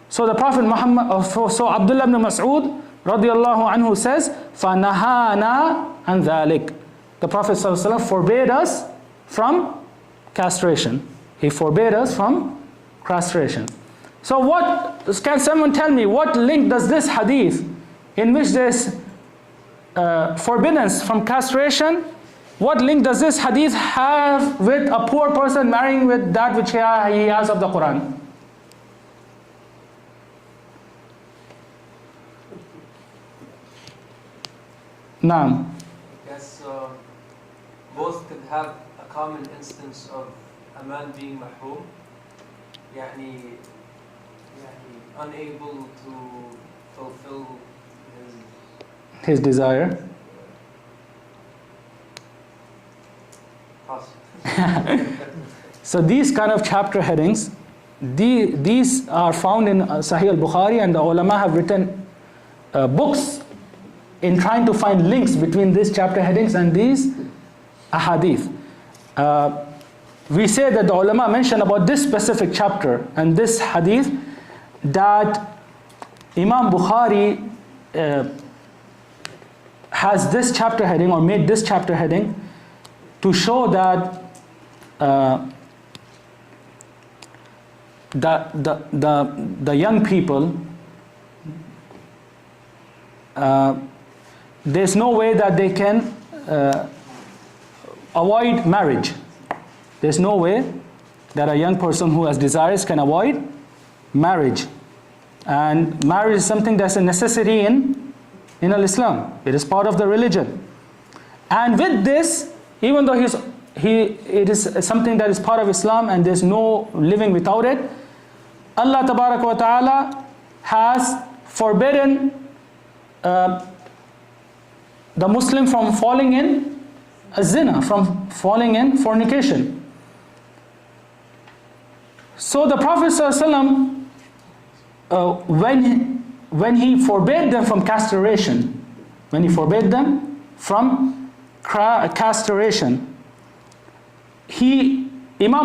So the Prophet Muhammad, so Abdullah ibn Mas'ud radiyallahu anhu says, فَنَهَانَا عَنْ ذَلِكَ. The Prophet sallallahu alaihi wasallam forbade us from castration. He forbade us from castration. So what, can someone tell me, what link does this hadith, in which there is forbiddance from castration, what link does this hadith have with a poor person marrying with that which he has of the Quran? Naam. Yes, both could have a common instance of a man being mahroom, yani unable to fulfill his desire. So these kind of chapter headings, these are found in Sahih al-Bukhari, and the ulama have written books in trying to find links between these chapter headings and these ahadith. We say that the ulama mention about this specific chapter and this hadith that Imam Bukhari has this chapter heading, or made this chapter heading, to show that the young people, there's no way that they can avoid marriage. There's no way that a young person who has desires can avoid marriage. And marriage is something that's a necessity in Islam. It is part of the religion. And with this, even though it is something that is part of Islam and there's no living without it, Allah Tabarak wa Ta'ala has forbidden the Muslim from falling in a zina, from falling in fornication. So the Prophet ﷺ, when he forbade them from castration, Imam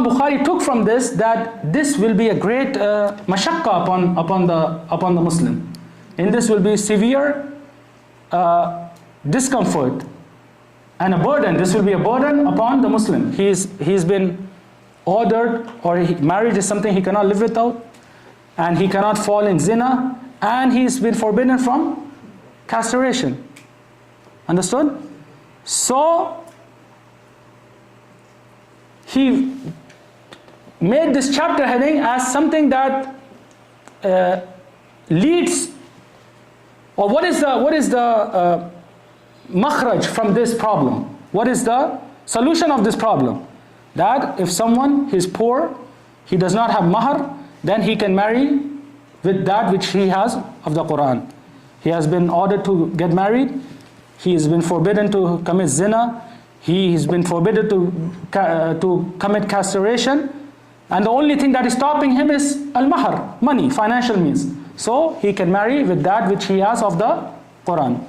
Bukhari took from this that this will be a great mashaqqa upon the Muslim. And this will be severe discomfort and a burden. This will be a burden upon the Muslim. He's been ordered, or marriage is something he cannot live without, and he cannot fall in zina, and he's been forbidden from castration. Understood? So he made this chapter heading as something that leads, or what is the makhraj from this problem? What is the solution of this problem? That if someone is poor, he does not have mahar, then he can marry with that which he has of the Quran. He has been ordered to get married, he has been forbidden to commit zina, he has been forbidden to commit castration, and the only thing that is stopping him is al-mahar, money, financial means. So he can marry with that which he has of the Quran.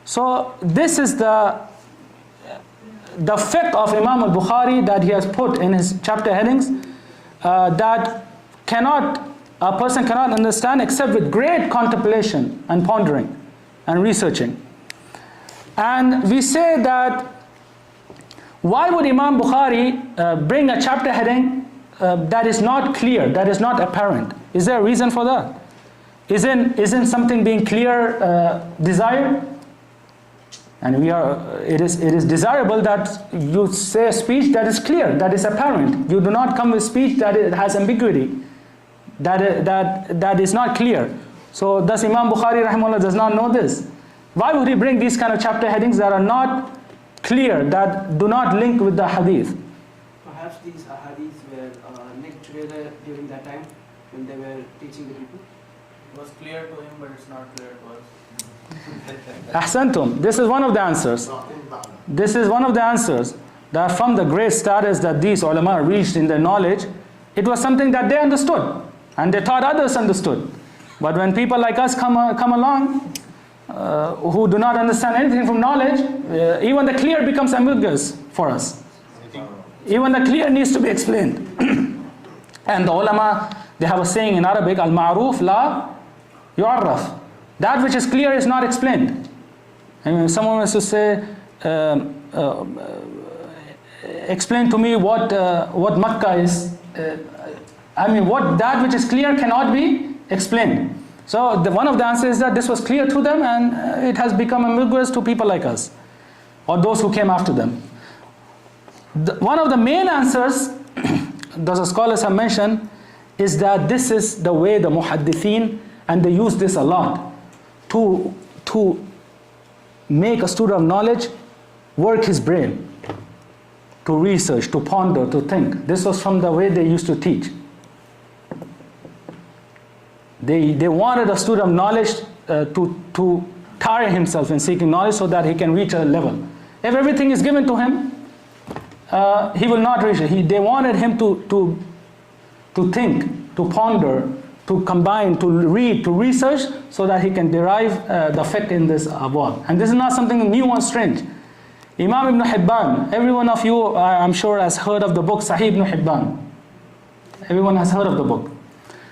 So this is the fiqh of Imam al-Bukhari that he has put in his chapter headings, that a person cannot understand except with great contemplation and pondering and researching. And we say that, why would Imam Bukhari bring a chapter heading that is not clear, that is not apparent? Is there a reason for that? Isn't something being clear desired? And it is desirable that you say a speech that is clear, that is apparent. You do not come with speech that has ambiguity, that is not clear. So thus Imam Bukhari rahimahullah does not know this. Why would he bring these kind of chapter headings that are not clear, that do not link with the hadith? Perhaps these hadiths were linked together during that time when they were teaching the people. It was clear to him, but it's not clear to us. Ahsantum. This is one of the answers. This is one of the answers, that from the great status that these ulama reached in their knowledge, it was something that they understood and they thought others understood. But when people like us come along, who do not understand anything from knowledge, even the clear becomes ambiguous for us. Even the clear needs to be explained. And the ulama, they have a saying in Arabic, al-ma'ruf la yu'arraf. That which is clear is not explained. I mean, someone was to say, explain to me what Makkah is. That which is clear cannot be explained. So one of the answers is that this was clear to them, and it has become ambiguous to people like us, or those who came after them. One of the main answers, the scholars have mentioned, is that this is the way the muhaddithin, and they use this a lot, to make a student of knowledge work his brain, to research, to ponder, to think. This was from the way they used to teach. They wanted a student of knowledge to tire himself in seeking knowledge so that he can reach a level. If everything is given to him, he will not reach it. They wanted him to think, to ponder, to combine, to read, to research, so that he can derive the fiqh in this abwab. And this is not something new or strange. Imam Ibn Hibban, every one of you, I'm sure, has heard of the book Sahih Ibn Hibban. Everyone has heard of the book.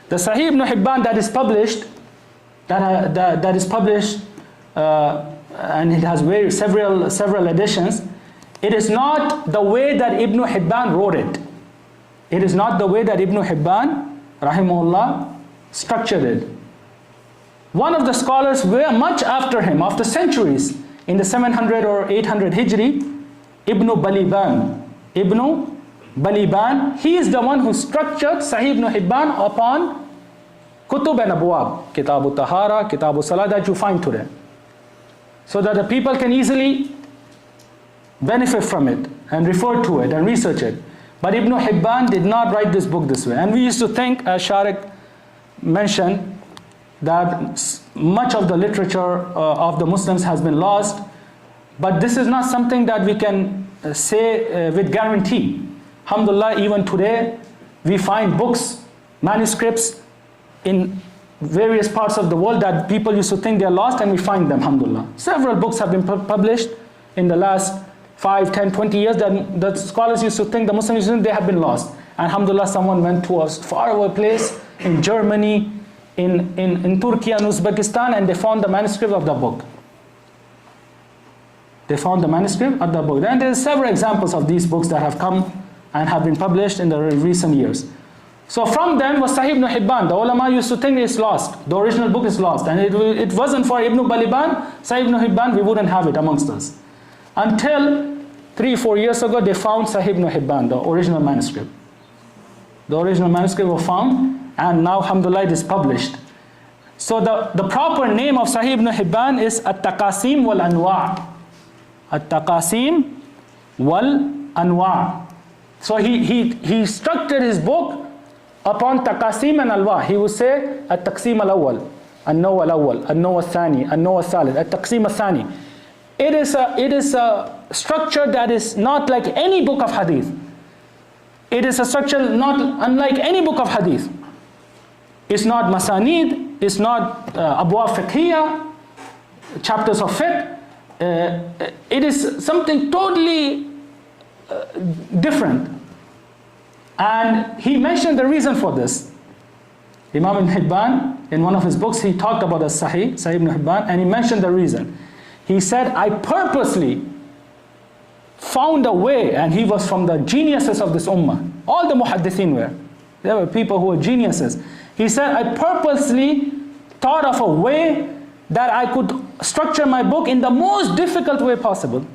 The Sahih Ibn Hibban that is published, and it has several editions. It is not the way that Ibn Hibban wrote it. It is not the way that Ibn Hibban, rahimahullah, structured it. One of the scholars were much after him, after centuries, in the 700 or 800 Hijri, Ibn Baliban. Ibn Baliban, he is the one who structured Sahih Ibn Hibban upon Kutub and Abwab, Kitab al-Tahara, Kitab al-Salah, that you find today, so that the people can easily benefit from it and refer to it and research it. But Ibn Hibban did not write this book this way. And we used to think, as Sharik mentioned, that much of the literature of the Muslims has been lost. But this is not something that we can say with guarantee. Alhamdulillah, even today, we find books, manuscripts in various parts of the world that people used to think they are lost, and we find them, alhamdulillah. Several books have been published in the last 5, 10, 20 years that the scholars used to think, the Muslims used to think they have been lost. And alhamdulillah, someone went to a faraway place in Germany, in Turkey and Uzbekistan, and they found the manuscript of the book. They found the manuscript of the book. And there's several examples of these books that have come and have been published in the recent years. So from them was Sahih Ibn Hibban. The ulama used to think it's lost. The original book is lost. And it wasn't for Ibn Baliban, Sahih Ibn Hibban, we wouldn't have it amongst us. Until 3-4 years ago, they found Sahih Ibn Hibban, the original manuscript. The original manuscript was found, and now, alhamdulillah, it is published. So the proper name of Sahih Ibn Hibban is at-Taqasim wal-Anwa'. At-Taqasim wal-Anwa'. So he structured his book upon Taqasim and Alwa. He would say at-Taqsim al-Awwal, an-Naw al-Awwal, an-Naw al-Thani, an-Naw al-Thalith, at-Taqsim al-Thani. It is a structure that is not like any book of hadith. It is a structure not unlike any book of hadith. It's not masanid, it's not abwab fiqhiyya, chapters of fiqh. It is something totally different. And he mentioned the reason for this. Imam Ibn Hibban, in one of his books, he talked about Sahih Ibn Hibban, and he mentioned the reason. He said, I purposely found a way, and he was from the geniuses of this ummah. All the muhaddithin were. There were people who were geniuses. He said, I purposely thought of a way that I could structure my book in the most difficult way possible.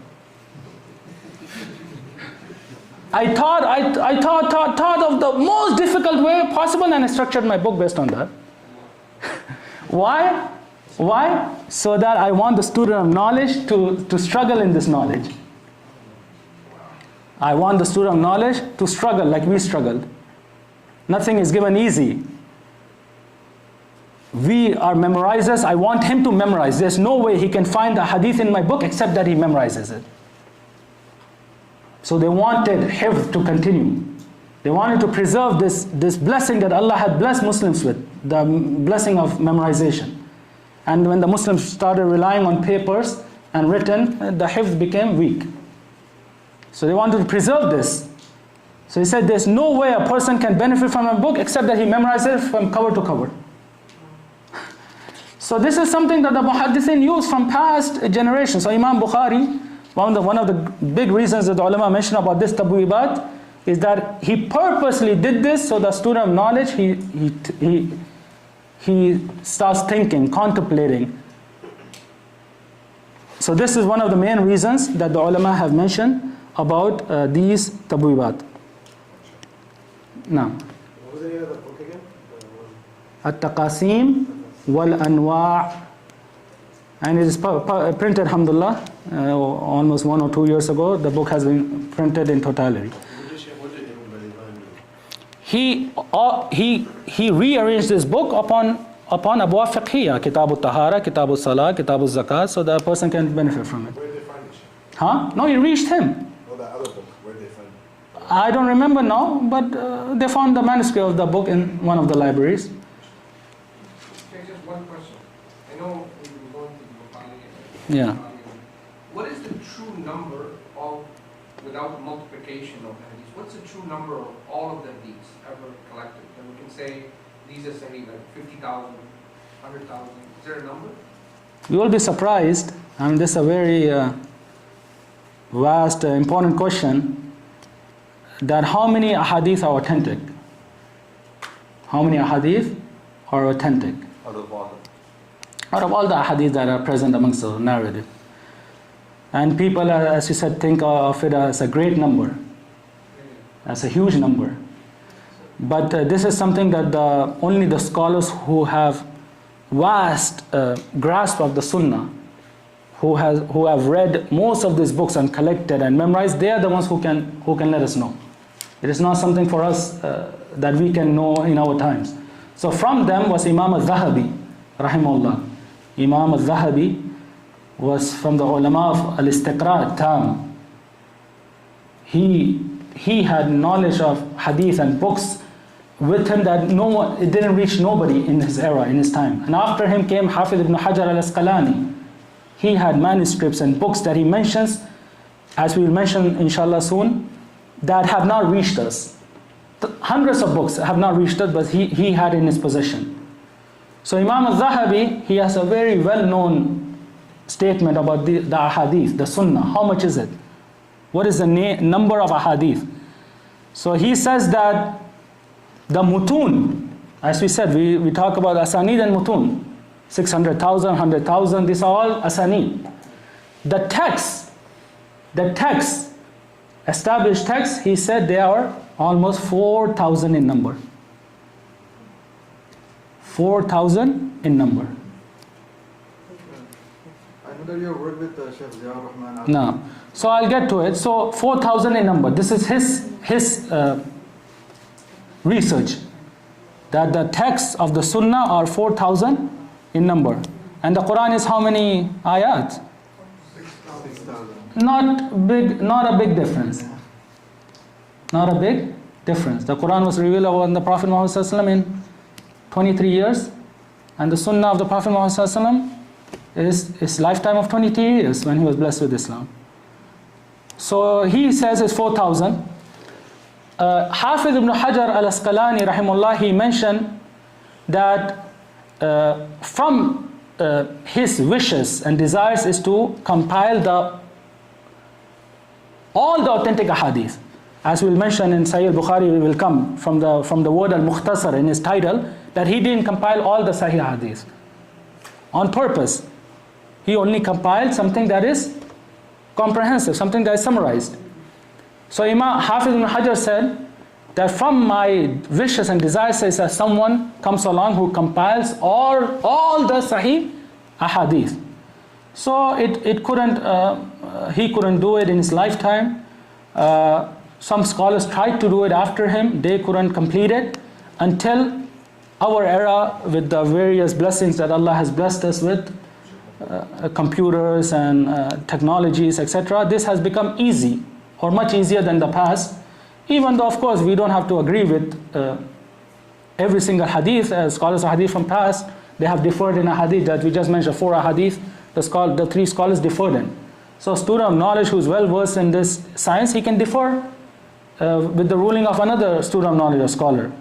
I thought of the most difficult way possible, and I structured my book based on that. Why? Why? So that I want the student of knowledge to struggle in this knowledge. I want the student of knowledge to struggle like we struggled. Nothing is given easy. We are memorizers. I want him to memorize. There's no way he can find a hadith in my book except that he memorizes it. So they wanted hifz to continue. They wanted to preserve this blessing that Allah had blessed Muslims with, the blessing of memorization. And when the Muslims started relying on papers and written, the hifz became weak. So they wanted to preserve this. So he said, there's no way a person can benefit from a book except that he memorizes it from cover to cover. So this is something that the muhaddithin used from past generations. So Imam Bukhari, one of the big reasons that the ulama mention about this tabwibat is that he purposely did this so the student of knowledge, he starts thinking, contemplating. So this is one of the main reasons that the ulama have mentioned about these tabwibat. Now, What was the name of the book again? At-Taqasim wal-Anwa'. And it is printed, alhamdulillah, almost 1 or 2 years ago. The book has been printed in totality. What did Ibn Baliban do? He rearranged this book upon abwab fiqhiyya, kitab al-tahara, kitab al-salah, kitab al-zakat, so that a person can benefit from it. Where did they find it? Huh? No, he reached him. Oh, that other book. Where did they find it? I don't remember now, but they found the manuscript of the book in one of the libraries. Okay, just one question. I know we've been going to the Bukhari. Yeah. What is the true number of, without multiplication of hadiths, what's the true number of all of the hadiths ever collected? And we can say these are saying like 50,000, 100,000. Is there a number? You will be surprised. I mean, this is a very vast, important question. That how many ahadith are authentic? How many ahadith are authentic? Out of all. Out of all the ahadith that are present amongst the narrative. And people, as you said, think of it as a great number. As a huge number. But this is something that only the scholars who have vast grasp of the Sunnah, who have read most of these books and collected and memorized, they are the ones who can let us know. It is not something for us that we can know in our times. So from them was Imam al-Zahabi, rahimahullah. Imam al-Zahabi was from the ulama of al-Istiqra' tam. He had knowledge of hadith and books with him that it didn't reach nobody in his era, in his time. And after him came Hafiz ibn Hajar al-Asqalani. He had manuscripts and books that he mentions, as we will mention inshallah soon, that have not reached us. Hundreds of books have not reached us, but he had in his possession. So Imam al-Zahabi, he has a very well-known statement about the ahadith, the sunnah. How much is it? What is the number of ahadith? So he says that the mutun, as we said, we talk about asanid and mutun, 600,000, 100,000, these are all asanid. The text, established text, he said they are almost 4,000 in number. 4,000 in number. I know that you have worked with Sheikh Ziaur Rahman. No. So I'll get to it. So 4,000 in number. This is his research. That the texts of the Sunnah are 4,000 in number. And the Quran is how many ayat? 6,000. Not a big difference. Not a big difference. The Quran was revealed on the Prophet Muhammad ﷺ in 23 years. And the Sunnah of the Prophet Muhammad ﷺ is his lifetime of 22 years when he was blessed with Islam. So he says it's 4,000. Hafiz ibn Hajar al-Asqalani rahimahullah, he mentioned that from his wishes and desires is to compile all the authentic ahadith. As we'll mention in Sahih al-Bukhari, we will come from the word al-Mukhtasar in his title, that he didn't compile all the Sahih hadith on purpose. He only compiled something that is comprehensive, something that is summarized. So Imam Hafiz ibn Hajar said that from my wishes and desires is that someone comes along who compiles all the Sahih ahadith. So he couldn't do it in his lifetime. Some scholars tried to do it after him. They couldn't complete it until our era, with the various blessings that Allah has blessed us with, computers and technologies, etc. This has become easy, or much easier than the past, even though of course we don't have to agree with every single hadith. As scholars of hadith from past, they have differed in a hadith that we just mentioned, 4 hadith, the 3 scholars differed in. So a student of knowledge who is well versed in this science, he can differ with the ruling of another student of knowledge or scholar.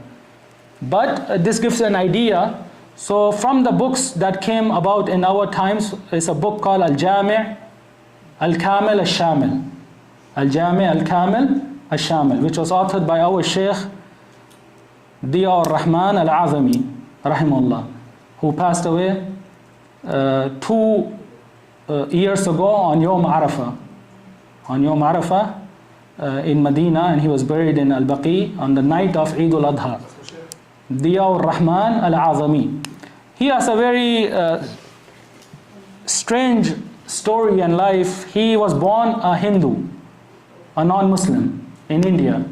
But this gives an idea. So from the books that came about in our times is a book called Al-Jami' Al-Kamil Al-Shamil. Al-Jami' Al-Kamil Al-Shamil, which was authored by our Sheikh Diya al-Rahman al-Azami, rahimahullah, who passed away 2 years ago on Yom Arafah. On Yom Arafah in Medina, and he was buried in Al-Baqi on the night of Eid al-Adha. Diya al-Rahman al-Azami. He has a very strange story and life. He was born a Hindu, a non-Muslim, in India,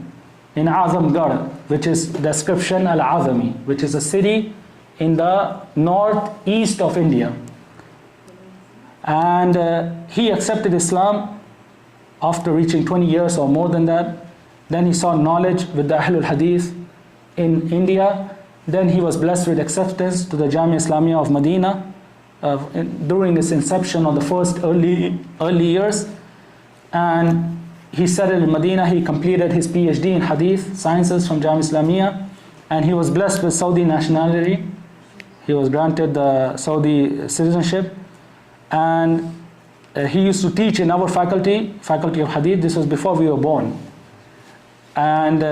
in Azamgarh, which is description al-Azami, which is a city in the northeast of India. And he accepted Islam after reaching 20 years or more than that. Then he sought knowledge with the Ahle-Hadith in India. Then he was blessed with acceptance to the Jamia Islamiyah of Medina during its inception of the first early years. And he settled in Medina. He completed his PhD in Hadith Sciences from Jamia Islamiyah, and he was blessed with Saudi nationality. He was granted the Saudi citizenship, and he used to teach in our faculty of Hadith. This was before we were born. And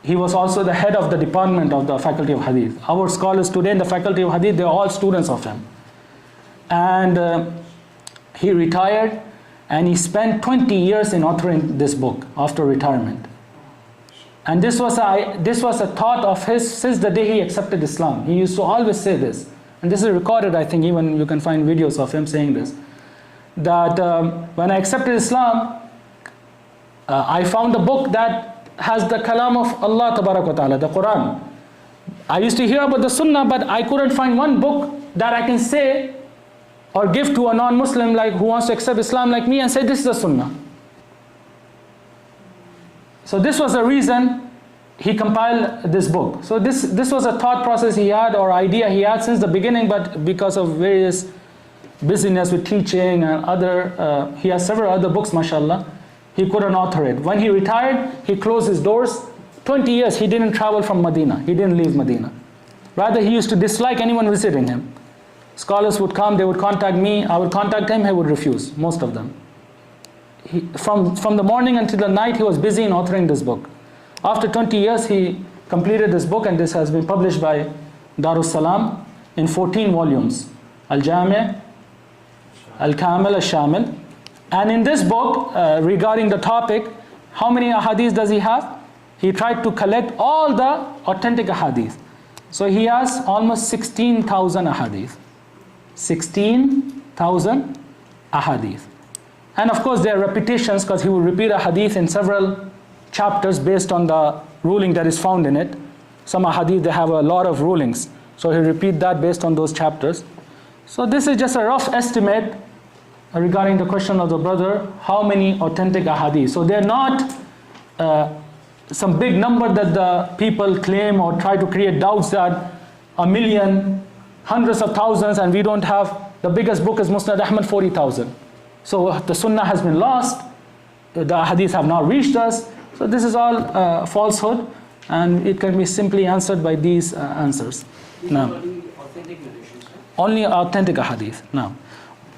he was also the head of the department of the faculty of Hadith. Our scholars today in the faculty of Hadith, they are all students of him. And he retired, and he spent 20 years in authoring this book after retirement. And this was a thought of his since the day he accepted Islam. He used to always say this, and this is recorded, I think, even you can find videos of him saying this, that when I accepted Islam, I found a book that has the kalam of Allah Tabarak wa Ta'ala, the Quran. I used to hear about the Sunnah, but I couldn't find one book that I can say or give to a non-Muslim like who wants to accept Islam like me and say this is the Sunnah. So this was the reason he compiled this book. So this was a thought process he had, or idea he had since the beginning, but because of various busyness with teaching and other, he has several other books, mashallah, he couldn't author it. When he retired, he closed his doors. 20 years he didn't travel from Medina. He didn't leave Medina. Rather, he used to dislike anyone visiting him. Scholars would come, they would contact me, I would contact him, he would refuse, most of them. From the morning until the night, he was busy in authoring this book. After 20 years, he completed this book, and this has been published by Darussalam in 14 volumes. Al-Jami', Al-Kamil, Al-Shamil. And in this book, regarding the topic, how many ahadith does he have? He tried to collect all the authentic ahadith. So he has almost 16,000 ahadith. 16,000 ahadith. And of course there are repetitions, because he will repeat a hadith in several chapters based on the ruling that is found in it. Some hadith, they have a lot of rulings, so he'll repeat that based on those chapters. So this is just a rough estimate regarding the question of the brother, how many authentic ahadith. So they're not some big number that the people claim or try to create doubts that 1 million, hundreds of thousands, and we don't have. The biggest book is Musnad Ahmad, 40,000. So the sunnah has been lost, the hadith have not reached us. So this is all falsehood, and it can be simply answered by these answers. Now, only authentic hadith. Now,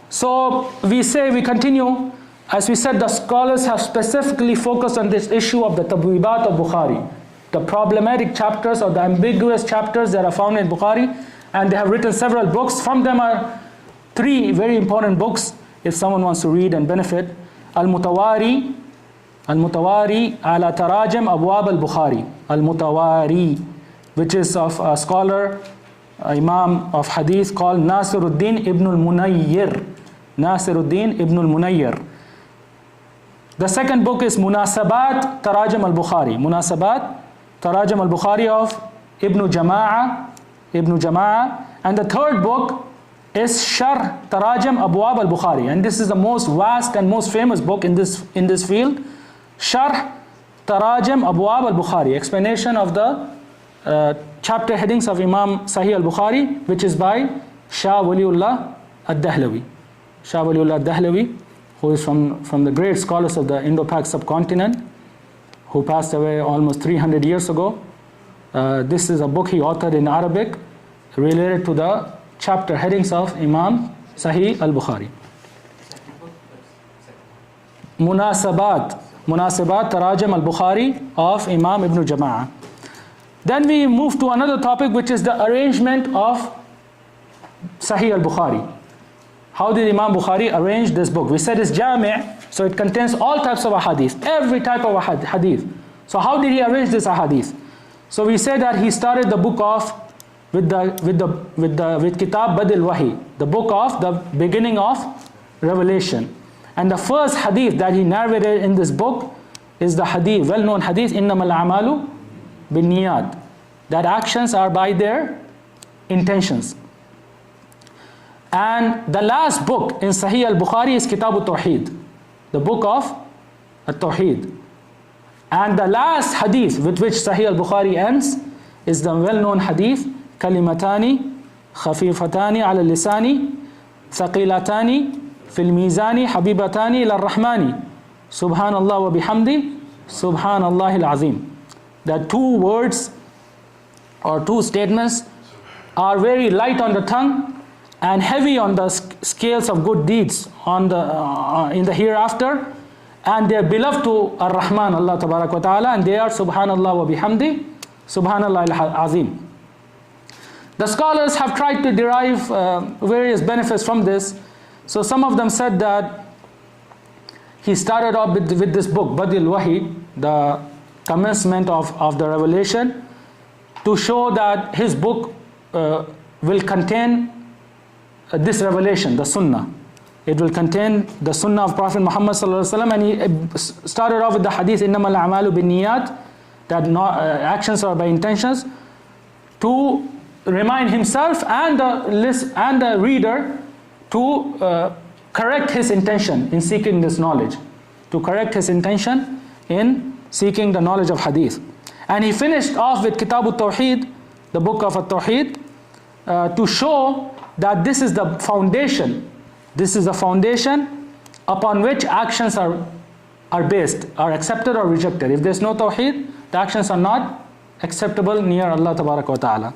so we continue. As we said, the scholars have specifically focused on this issue of the tabwibat of Bukhari, the problematic chapters or the ambiguous chapters that are found in Bukhari, and they have written several books. From them are 3 very important books, if someone wants to read and benefit. Al-Mutawari ala Tarajim Abwab al-Bukhari. Al-Mutawari, which is of a scholar, Imam of Hadith called Nasiruddin Ibn al-Munayyir. Nasiruddin Ibn al-Munayyir. The second book is Munasabat Tarajim al-Bukhari. Munasabat Tarajim al-Bukhari of Ibn Jama'ah. And the third book is Sharh Tarajim Abwab al-Bukhari. And this is the most vast and most famous book in this field. Sharh Tarajim Abwab al-Bukhari. Explanation of the chapter headings of Imam Sahih al-Bukhari, which is by Shah Waliullah al-Dahlawi. Shah Waliullah al-Dahlawi, who is from the great scholars of the Indo-Pak subcontinent, who passed away almost 300 years ago. This is a book he authored in Arabic related to the chapter headings of Imam Sahih al-Bukhari. Munasabat Tarajim al-Bukhari of Imam Ibn Jama'ah. Then we move to another topic, which is the arrangement of Sahih al-Bukhari. How did Imam Bukhari arrange this book? We said it's Jami', so it contains all types of hadith, every type of hadith. So how did he arrange this hadith? So we said that he started the book off with Kitab Badil Wahi, the book of the beginning of revelation. And the first hadith that he narrated in this book is the hadith, well-known hadith, innamal a'malu binniyat, that actions are by their intentions. And the last book in Sahih al-Bukhari is Kitab al-Tawheed, the book of al-Tawheed. And the last hadith with which Sahih al-Bukhari ends is the well-known hadith, kalimatani khafifatani ala lisani thaqilatani fil mizani habibatani ila rahmani subhanallah wa bihamdi subhanallah al-azim. That 2 words or 2 statements are very light on the tongue and heavy on the scales of good deeds in the hereafter, and they are beloved to Ar-Rahman, Allah Tabarak wa Ta'ala, and they are Subhanallah wa bihamdi, Subhanallah al-Azim. The scholars have tried to derive various benefits from this. So some of them said that he started off with this book, Badil Wahi, the commencement of the revelation, to show that his book will contain this revelation, the Sunnah. It will contain the Sunnah of Prophet Muhammad sallallahu alaihi wasallam, and he started off with the hadith, innamal a'malu binniyat, that actions are by intentions, to remind himself and the reader to correct his intention in seeking this knowledge, to correct his intention in seeking the knowledge of hadith. And he finished off with Kitab al-Tawheed, the book of al-Tawheed, to show that this is the foundation. This is the foundation upon which actions are based, are accepted or rejected. If there's no Tawheed, the actions are not acceptable near Allah Tabarak wa Ta'ala.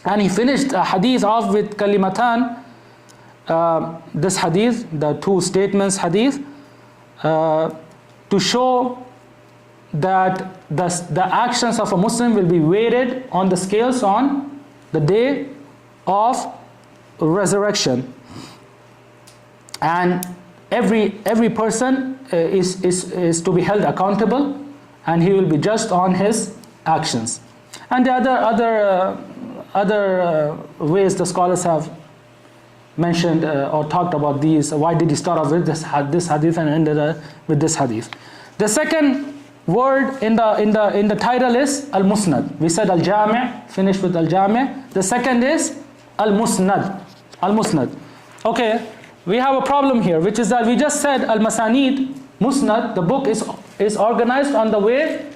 And he finished a hadith off with kalimatan, this hadith, the two statements hadith, to show that the actions of a Muslim will be weighted on the scales on the day of resurrection. And every person is to be held accountable, and he will be judged on his actions. And the other ways the scholars have mentioned or talked about these. Why did he start off with this hadith and ended with this hadith? The second word in the title is al-Musnad. We said al-Jami', finished with al-Jami'. The second is al-Musnad. Al-Musnad. Okay, we have a problem here, which is that we just said al-Masanid, Musnad, the book is organized on the way,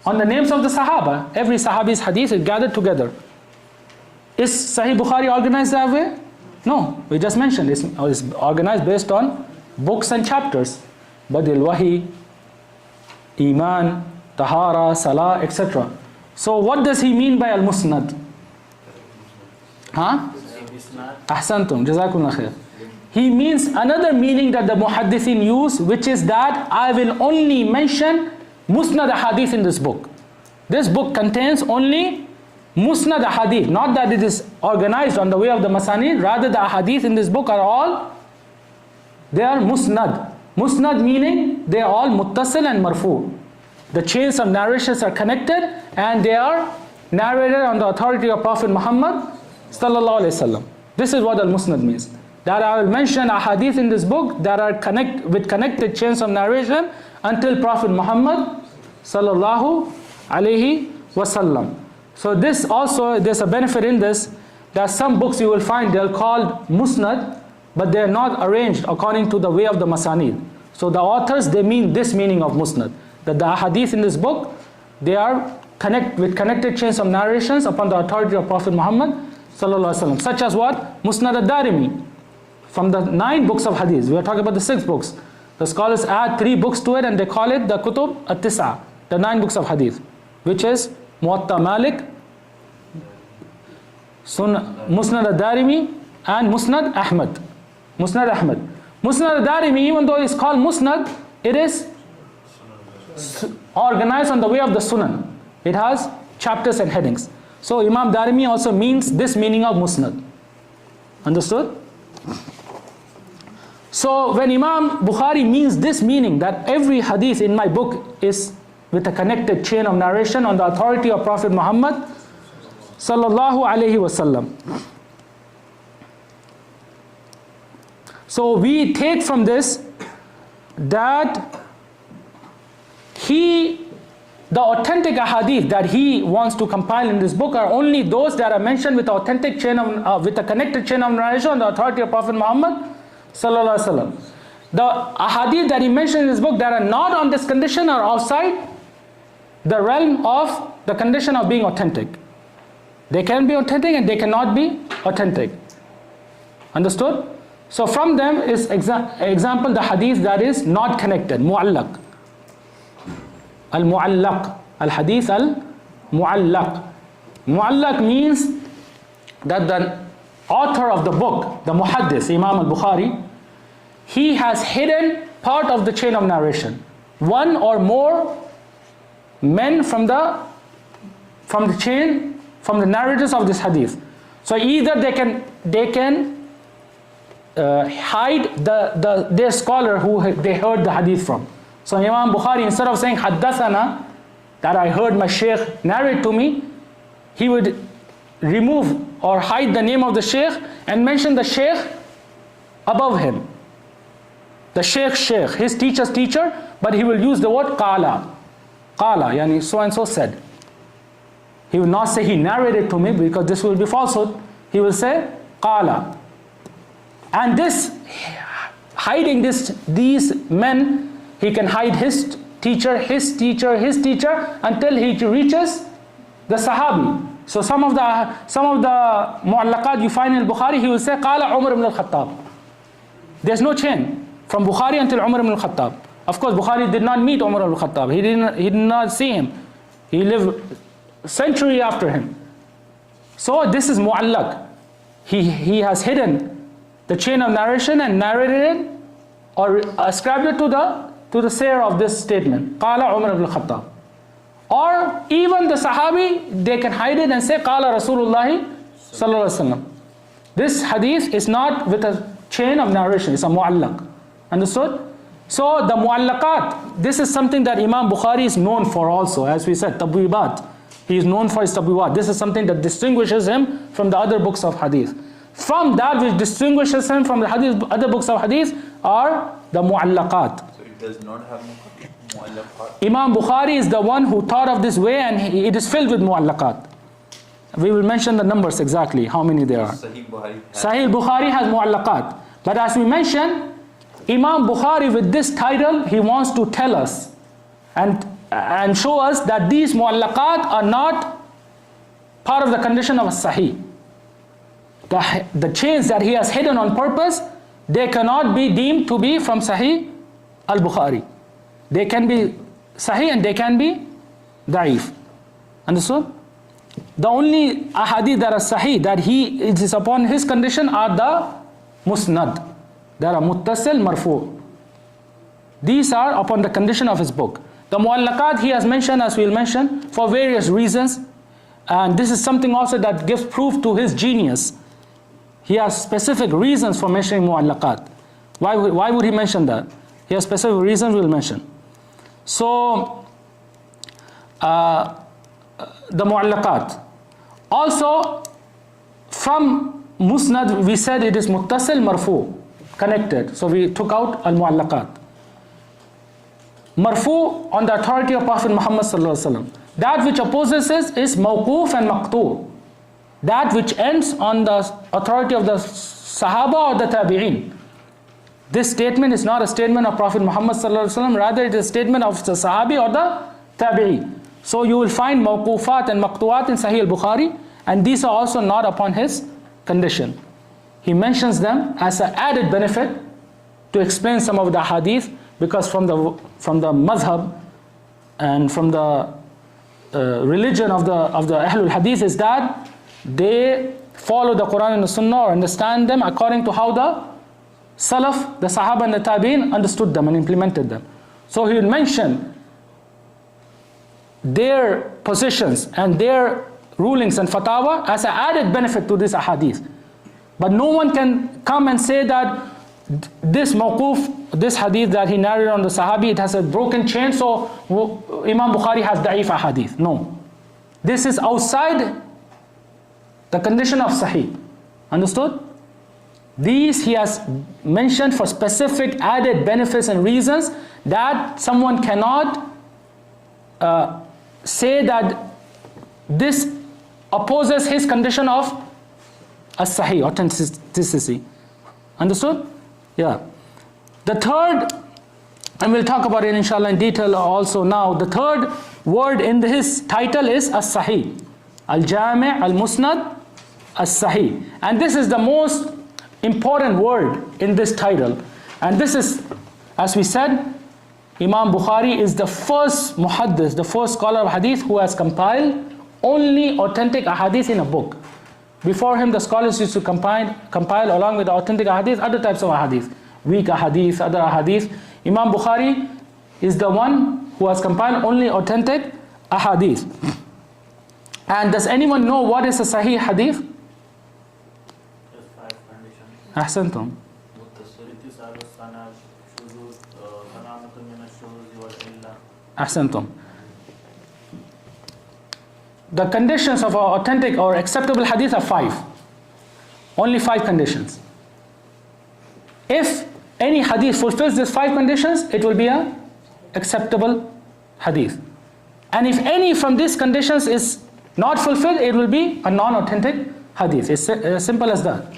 on the names of the Sahaba. Every Sahabi's hadith is gathered together. Is Sahih Bukhari organized that way? No, we just mentioned it's organized based on books and chapters. Badil Wahi, Iman, Tahara, Salah, etc. So what does he mean by al-Musnad? Huh? Ahsantum, Jazakumullah khair. He means another meaning that the muhaddithin use, which is that I will only mention Musnad hadith in this book. This book contains only Musnad hadith, not that it is organized on the way of the Masanid, rather the hadith in this book are all, they are Musnad. Musnad meaning they are all muttasil and marfu. The chains of narrations are connected and they are narrated on the authority of Prophet Muhammad sallallahu alaihi wasallam. This is what al-Musnad means. That I will mention a hadith in this book that are with connected chains of narration until Prophet Muhammad sallallahu alaihi wasallam. So this also, there's a benefit in this, that some books you will find they're called Musnad, but they're not arranged according to the way of the Masanid. So the authors, they mean this meaning of Musnad, that the hadith in this book, they are with connected chains of narrations upon the authority of Prophet Muhammad sallallahu alaihi wasallam. Such as what? Musnad al-Darimi. From the 9 books of hadith, we are talking about the 6 books. The scholars add 3 books to it and they call it the Kutub at-Tisa, the 9 books of hadith, which is Muwatta Malik, Musnad al-Darimi, and Musnad Ahmad. Musnad Ahmad. Musnad al-Darimi, even though it's called Musnad, it is organized on the way of the Sunan. It has chapters and headings. So Imam Darimi also means this meaning of Musnad. Understood? So when Imam Bukhari means this meaning, that every hadith in my book is with a connected chain of narration on the authority of Prophet Muhammad sallallahu alaihi wasallam. So we take from this that the authentic ahadith that he wants to compile in this book are only those that are mentioned with authentic chain of, with a connected chain of narration on the authority of Prophet Muhammad sallallahu alaihi wasallam. The ahadith that he mentioned in this book that are not on this condition are outside the realm of the condition of being authentic. They can be authentic and they cannot be authentic. Understood? So from them is example the hadith that is not connected, mu'allaq. Al-mu'allaq, al-hadith al-mu'allaq. Mu'allaq means that the author of the book, the muhaddith, Imam al-Bukhari, he has hidden part of the chain of narration. One or more men from the chain, from the narrators of this hadith. So either they can hide their scholar who they heard the hadith from. So Imam Bukhari, instead of saying haddathana, that I heard my shaykh narrate to me, he would remove or hide the name of the shaykh and mention the shaykh above him. The shaykh, his teacher's teacher, but he will use the word qala. Qala, yani so and so said. He will not say he narrated to me, because this will be falsehood. He will say qala. And this, hiding these men, he can hide his teacher, until he reaches the Sahabi. So some of the mu'allaqat you find in Bukhari, he will say qala Umar ibn al-Khattab. There's no chain from Bukhari until Umar ibn al-Khattab. Of course, Bukhari did not meet Umar ibn al-Khattab. He did not see him. He lived a century after him. So this is mu'allaq. He has hidden the chain of narration and narrated it or ascribed it to the sayer of this statement. Qala Umar ibn al-Khattab. Or even the Sahabi, they can hide it and say Qala Rasulullah sallallahu alaihi wasallam. This hadith is not with a chain of narration, it's a mu'allaq. Understood? So the mu'allaqat, this is something that Imam Bukhari is known for also, as we said, tabwibat. He is known for his tabwibat. This is something that distinguishes him from the other books of hadith. From that which distinguishes him from the other books of hadith are the mu'allaqat. So it does not have mu'allaqat? Imam Bukhari is the one who thought of this way, and it is filled with mu'allaqat. We will mention the numbers exactly, how many there are. Sahih Bukhari has mu'allaqat. But as we mentioned, Imam Bukhari with this title, he wants to tell us and show us that these mu'allaqat are not part of the condition of a sahih. The chains that he has hidden on purpose, they cannot be deemed to be from Sahih al-Bukhari. They can be sahih and they can be da'if. Understood? The only ahadith that are sahih, that he is upon his condition, are the musnad. There are muttasil, marfu. These are upon the condition of his book. The mu'allaqat he has mentioned, as we will mention, for various reasons. And this is something also that gives proof to his genius. He has specific reasons for mentioning mu'allaqat. Why would he mention that? He has specific reasons we will mention. So, the mu'allaqat. Also, from musnad we said it is muttasil, marfu, connected. So we took out al-mu'allaqat. Marfu, on the authority of Prophet Muhammad sallallahu alaihi wasallam. That which opposes it is mawquf and maqtu'. That which ends on the authority of the Sahaba or the Tabi'een. This statement is not a statement of Prophet Muhammad sallallahu alaihi wasallam, rather it is a statement of the Sahabi or the Tabi'i. So you will find mawqufat and maqtu'at in Sahih al-Bukhari, and these are also not upon his condition. He mentions them as an added benefit to explain some of the hadith, because from the madhab and from the religion of the Ahle-Hadith is that they follow the Quran and the Sunnah or understand them according to how the Salaf, the Sahaba and the Tabi'in understood them and implemented them. So he will mention their positions and their rulings and fatwa as an added benefit to this ahadith. But no one can come and say that this mawquf, this hadith that he narrated on the Sahabi, it has a broken chain, so Imam Bukhari has da'if ahadith. No. This is outside the condition of sahih. Understood? These he has mentioned for specific added benefits and reasons that someone cannot say that this opposes his condition of as-sahih, authenticity. Understood? Yeah. The third, and we'll talk about it inshallah in detail also now, the third word in his title is as-sahih. Al-Jami', Al-Musnad, as-sahih. And this is the most important word in this title. And this is, as we said, Imam Bukhari is the first muhaddith, the first scholar of hadith who has compiled only authentic ahadith in a book. Before him, the scholars used to compile along with the authentic ahadith, other types of ahadith, weak ahadith, other ahadith. Imam Bukhari is the one who has compiled only authentic ahadith. And does anyone know what is a sahih hadith? Just 5 conditions. Ahsantum. Ahsantum. The conditions of our authentic or acceptable hadith are 5. Only 5 conditions. If any hadith fulfills these 5 conditions, it will be an acceptable hadith. And if any from these conditions is not fulfilled, it will be a non-authentic hadith. It's as simple as that.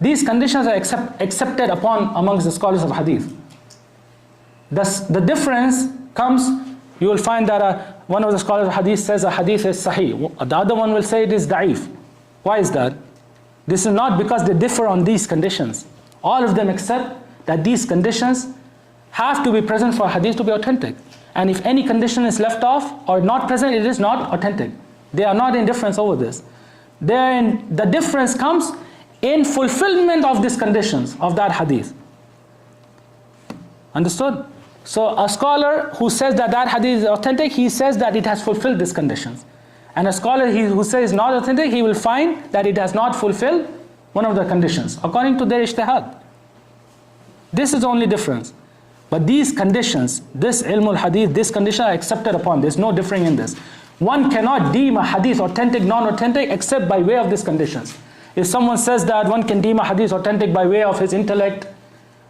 These conditions are accepted upon amongst the scholars of hadith. The difference comes, you will find that one of the scholars of hadith says a hadith is sahih. The other one will say it is da'if. Why is that? This is not because they differ on these conditions. All of them accept that these conditions have to be present for hadith to be authentic. And if any condition is left off or not present, it is not authentic. They are not in difference over this. The difference comes in fulfillment of these conditions of that hadith. Understood? So a scholar who says that that hadith is authentic, he says that it has fulfilled these conditions. And a scholar who says not authentic, he will find that it has not fulfilled one of the conditions, according to their ijtihad. This is the only difference. But these conditions, this ilm al-hadith, this condition are accepted upon. There's no differing in this. One cannot deem a hadith authentic, non-authentic, except by way of these conditions. If someone says that one can deem a hadith authentic by way of his intellect,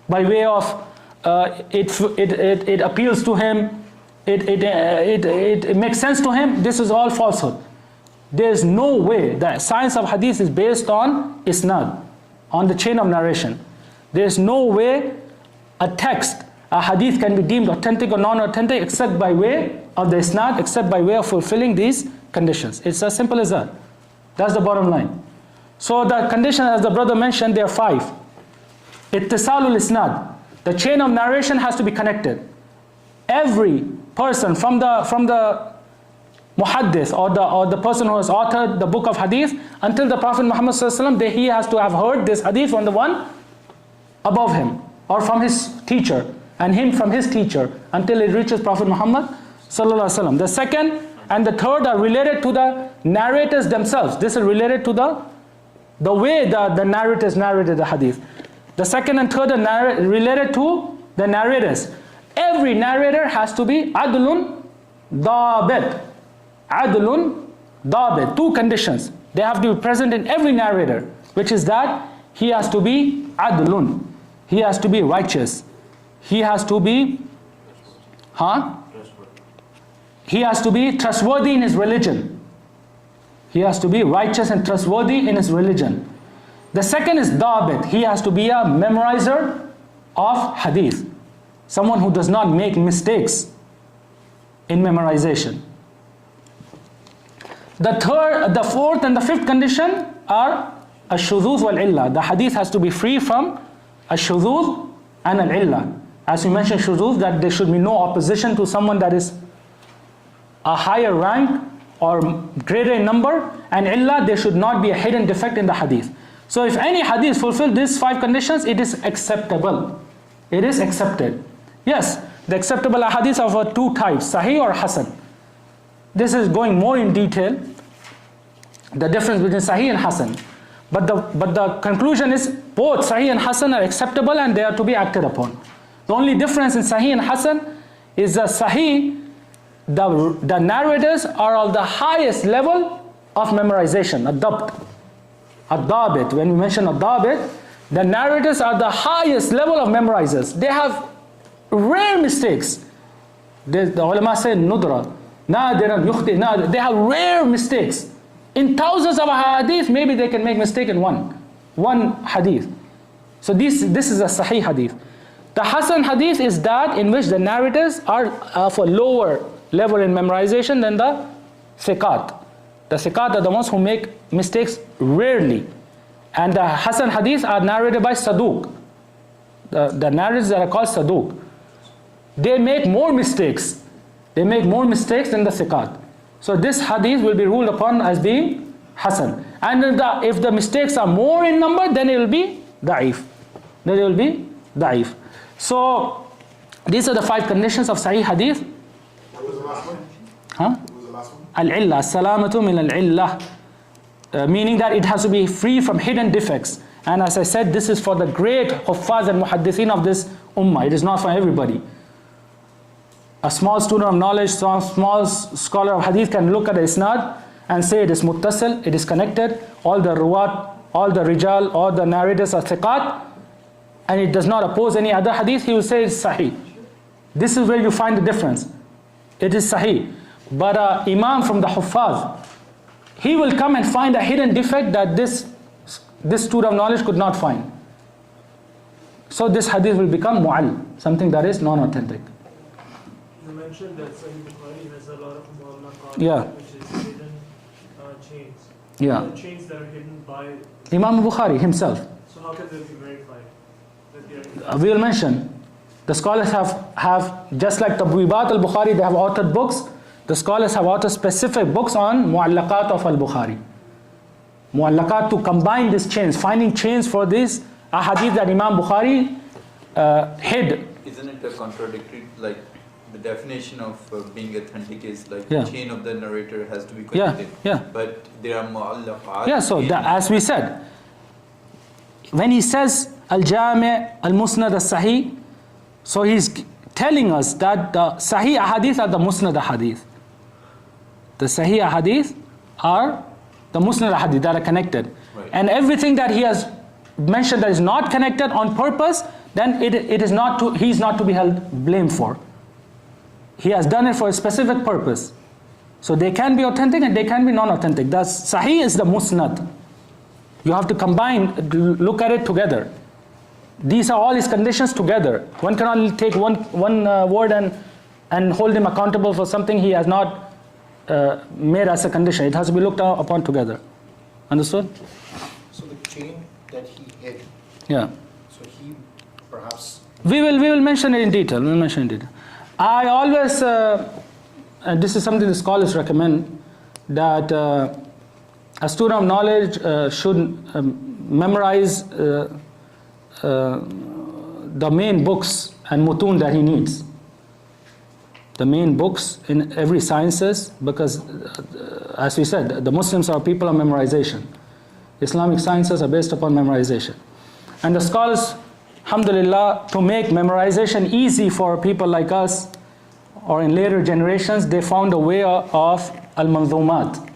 by way of it appeals to him, it makes sense to him, this is all falsehood. There's no way. The science of hadith is based on isnad, on the chain of narration. There's no way a text, a hadith can be deemed authentic or non-authentic except by way of the isnad, except by way of fulfilling these conditions. It's as simple as that. That's the bottom line. So the condition, as the brother mentioned, there are 5. Ittisalul isnad. The chain of narration has to be connected. Every person from the muhaddith or the person who has authored the book of hadith until the Prophet Muhammad sallallahu alaihi wasallam, he has to have heard this hadith from the one above him or from his teacher, and him from his teacher until it reaches Prophet Muhammad sallallahu alaihi wasallam. The second and the third are related to the narrators themselves. This is related to the way the narrators narrated the hadith. The second and third are related to the narrators. Every narrator has to be adlun dabit. Adlun dabit. 2 conditions. They have to be present in every narrator, which is that he has to be adlun. He has to be righteous. He has to be He has to be trustworthy in his religion. He has to be righteous and trustworthy in his religion. The second is dabit. He has to be a memorizer of hadith. Someone who does not make mistakes in memorization. The fourth and the fifth condition are ash-shudhuz wal-illa. The hadith has to be free from ash-shudhuz and al-illa. As we mentioned, shudhuz, that there should be no opposition to someone that is a higher rank or greater in number, and illa, there should not be a hidden defect in the hadith. So if any hadith fulfills these 5 conditions, it is acceptable. It is accepted. Yes, the acceptable hadiths are of 2 types, sahih or hasan. This is going more in detail, the difference between sahih and hasan. But the conclusion is both sahih and hasan are acceptable and they are to be acted upon. The only difference in sahih and hasan is that sahih, the narrators are of the highest level of memorization, ad-dabit. When we mention ad-dabit, the narrators are the highest level of memorizers. They have rare mistakes. The ulama say nudra, nadiran, yukhti, nadir. They have rare mistakes. In thousands of hadith, maybe they can make mistake in one hadith. So this is a sahih hadith. The hasan hadith is that in which the narrators are of a lower level in memorization than the thiqat. The thiqat are the ones who make mistakes rarely. And the hasan hadith are narrated by saduq. The narrators that are called saduq. They make more mistakes. They make more mistakes than the thiqat. So this hadith will be ruled upon as being hasan. And if the mistakes are more in number, then it will be da'if. Then it will be da'if. So these are the 5 conditions of sahih hadith. What was the last one? Huh? What was the last one? Al-illa, salamatu min al-illa. Meaning that it has to be free from hidden defects. And as I said, this is for the great huffaz and muhaddithin of this ummah. It is not for everybody. A small student of knowledge, some small scholar of hadith can look at the isnad and say it is muttasil, it is connected, all the ruwat, all the rijal, all the narrators are thiqat, and it does not oppose any other hadith, he will say it's sahih. This is where you find the difference. It is sahih. But imam from the huffaz, he will come and find a hidden defect that this student of knowledge could not find. So this hadith will become mu'all, something that is non-authentic. You mentioned that Sahih Bukhari has a lot of mu'allaqat, Yeah. which is hidden chains. Yeah. The chains that are hidden by. Imam Bukhari himself. So how can they be verified? That they are We will mention, the scholars have just like Tabwibat al-Bukhari, they have authored books. The scholars have authored specific books on mu'allaqat of al-Bukhari. mu'allaqat, to combine these chains, finding chains for these ahadith that Imam Bukhari hid. Isn't it a contradictory, like the definition of being authentic is like Yeah. the chain of the narrator has to be Yeah, connected. yeah. But there are mu'allaqat. Yeah, so as we said, when he says al-Jami' al-Musnad al-Sahih, so he's telling us that the Sahih ahadith are the Musnad ahadith. The Sahih ahadith are the Musnad ahadith that are connected. Right. And everything that he has mentioned that is not connected on purpose, then it is not to, he is not to be held blame for. He has done it for a specific purpose. So they can be authentic and they can be non-authentic. The Sahih is the Musnad. You have to combine, look at it together. These are all his conditions together. One cannot take one word and hold him accountable for something he has not made as a condition. It has to be looked upon together. Understood? So the chain that he hid, Yeah. so he perhaps... We will mention it in detail. We'll mention it in detail. I always, and this is something the scholars recommend, that a student of knowledge should memorize the main books and mutun that he needs. The main books in every sciences, because as we said, the Muslims are people of memorization. Islamic sciences are based upon memorization. And the scholars, alhamdulillah, to make memorization easy for people like us, or in later generations, they found a way of al-manzumat.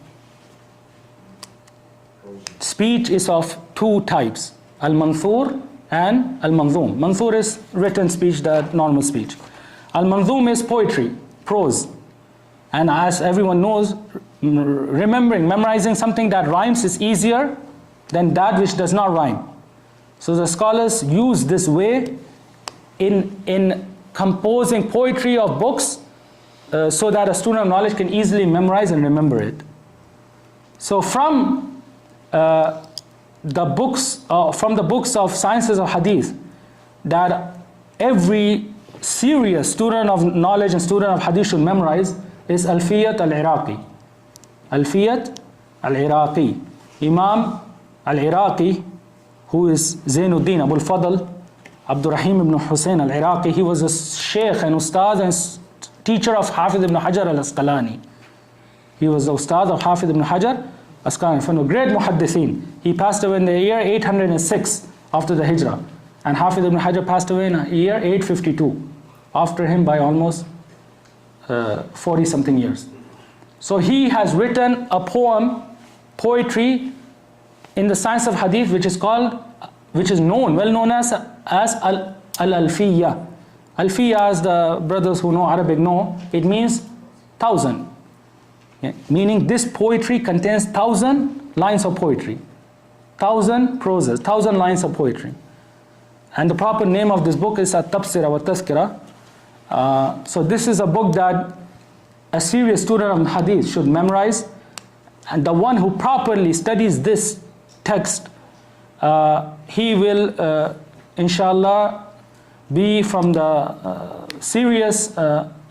Speech is of two types, al-manthur and al-manzum. Manthur is written speech, the normal speech. Al-manzum is poetry, prose. And as everyone knows, memorizing something that rhymes is easier than that which does not rhyme. So the scholars use this way in composing poetry of books so that a student of knowledge can easily memorize and remember it. So from the books of sciences of hadith, that every serious student of knowledge and student of hadith should memorize is Alfiyat al-Iraqi. Alfiyat al-Iraqi. Imam al-Iraqi, who is Zainuddin Abul Fadl Abdul Rahim ibn Hussein al-Iraqi, he was a sheikh and ustad and teacher of Hafiz ibn Hajar al-Asqalani. He was the ustad of Hafiz ibn Hajar al-Asqalani, from a great muhaddithin. He passed away in the year 806 after the Hijrah. And Hafiz ibn Hajar passed away in the year 852, after him by almost 40 something years. So he has written a poem, poetry, in the science of hadith, which is well known as al-Alfiyya. Alfiyya, as the brothers who know Arabic know, it means 1,000. Yeah, meaning this poetry contains 1,000 lines of poetry, 1,000 proses, 1,000 lines of poetry. And the proper name of this book is at-Tabsira wa Tazkira. So this is a book that a serious student of hadith should memorize, and the one who properly studies this text, he will inshallah be from the serious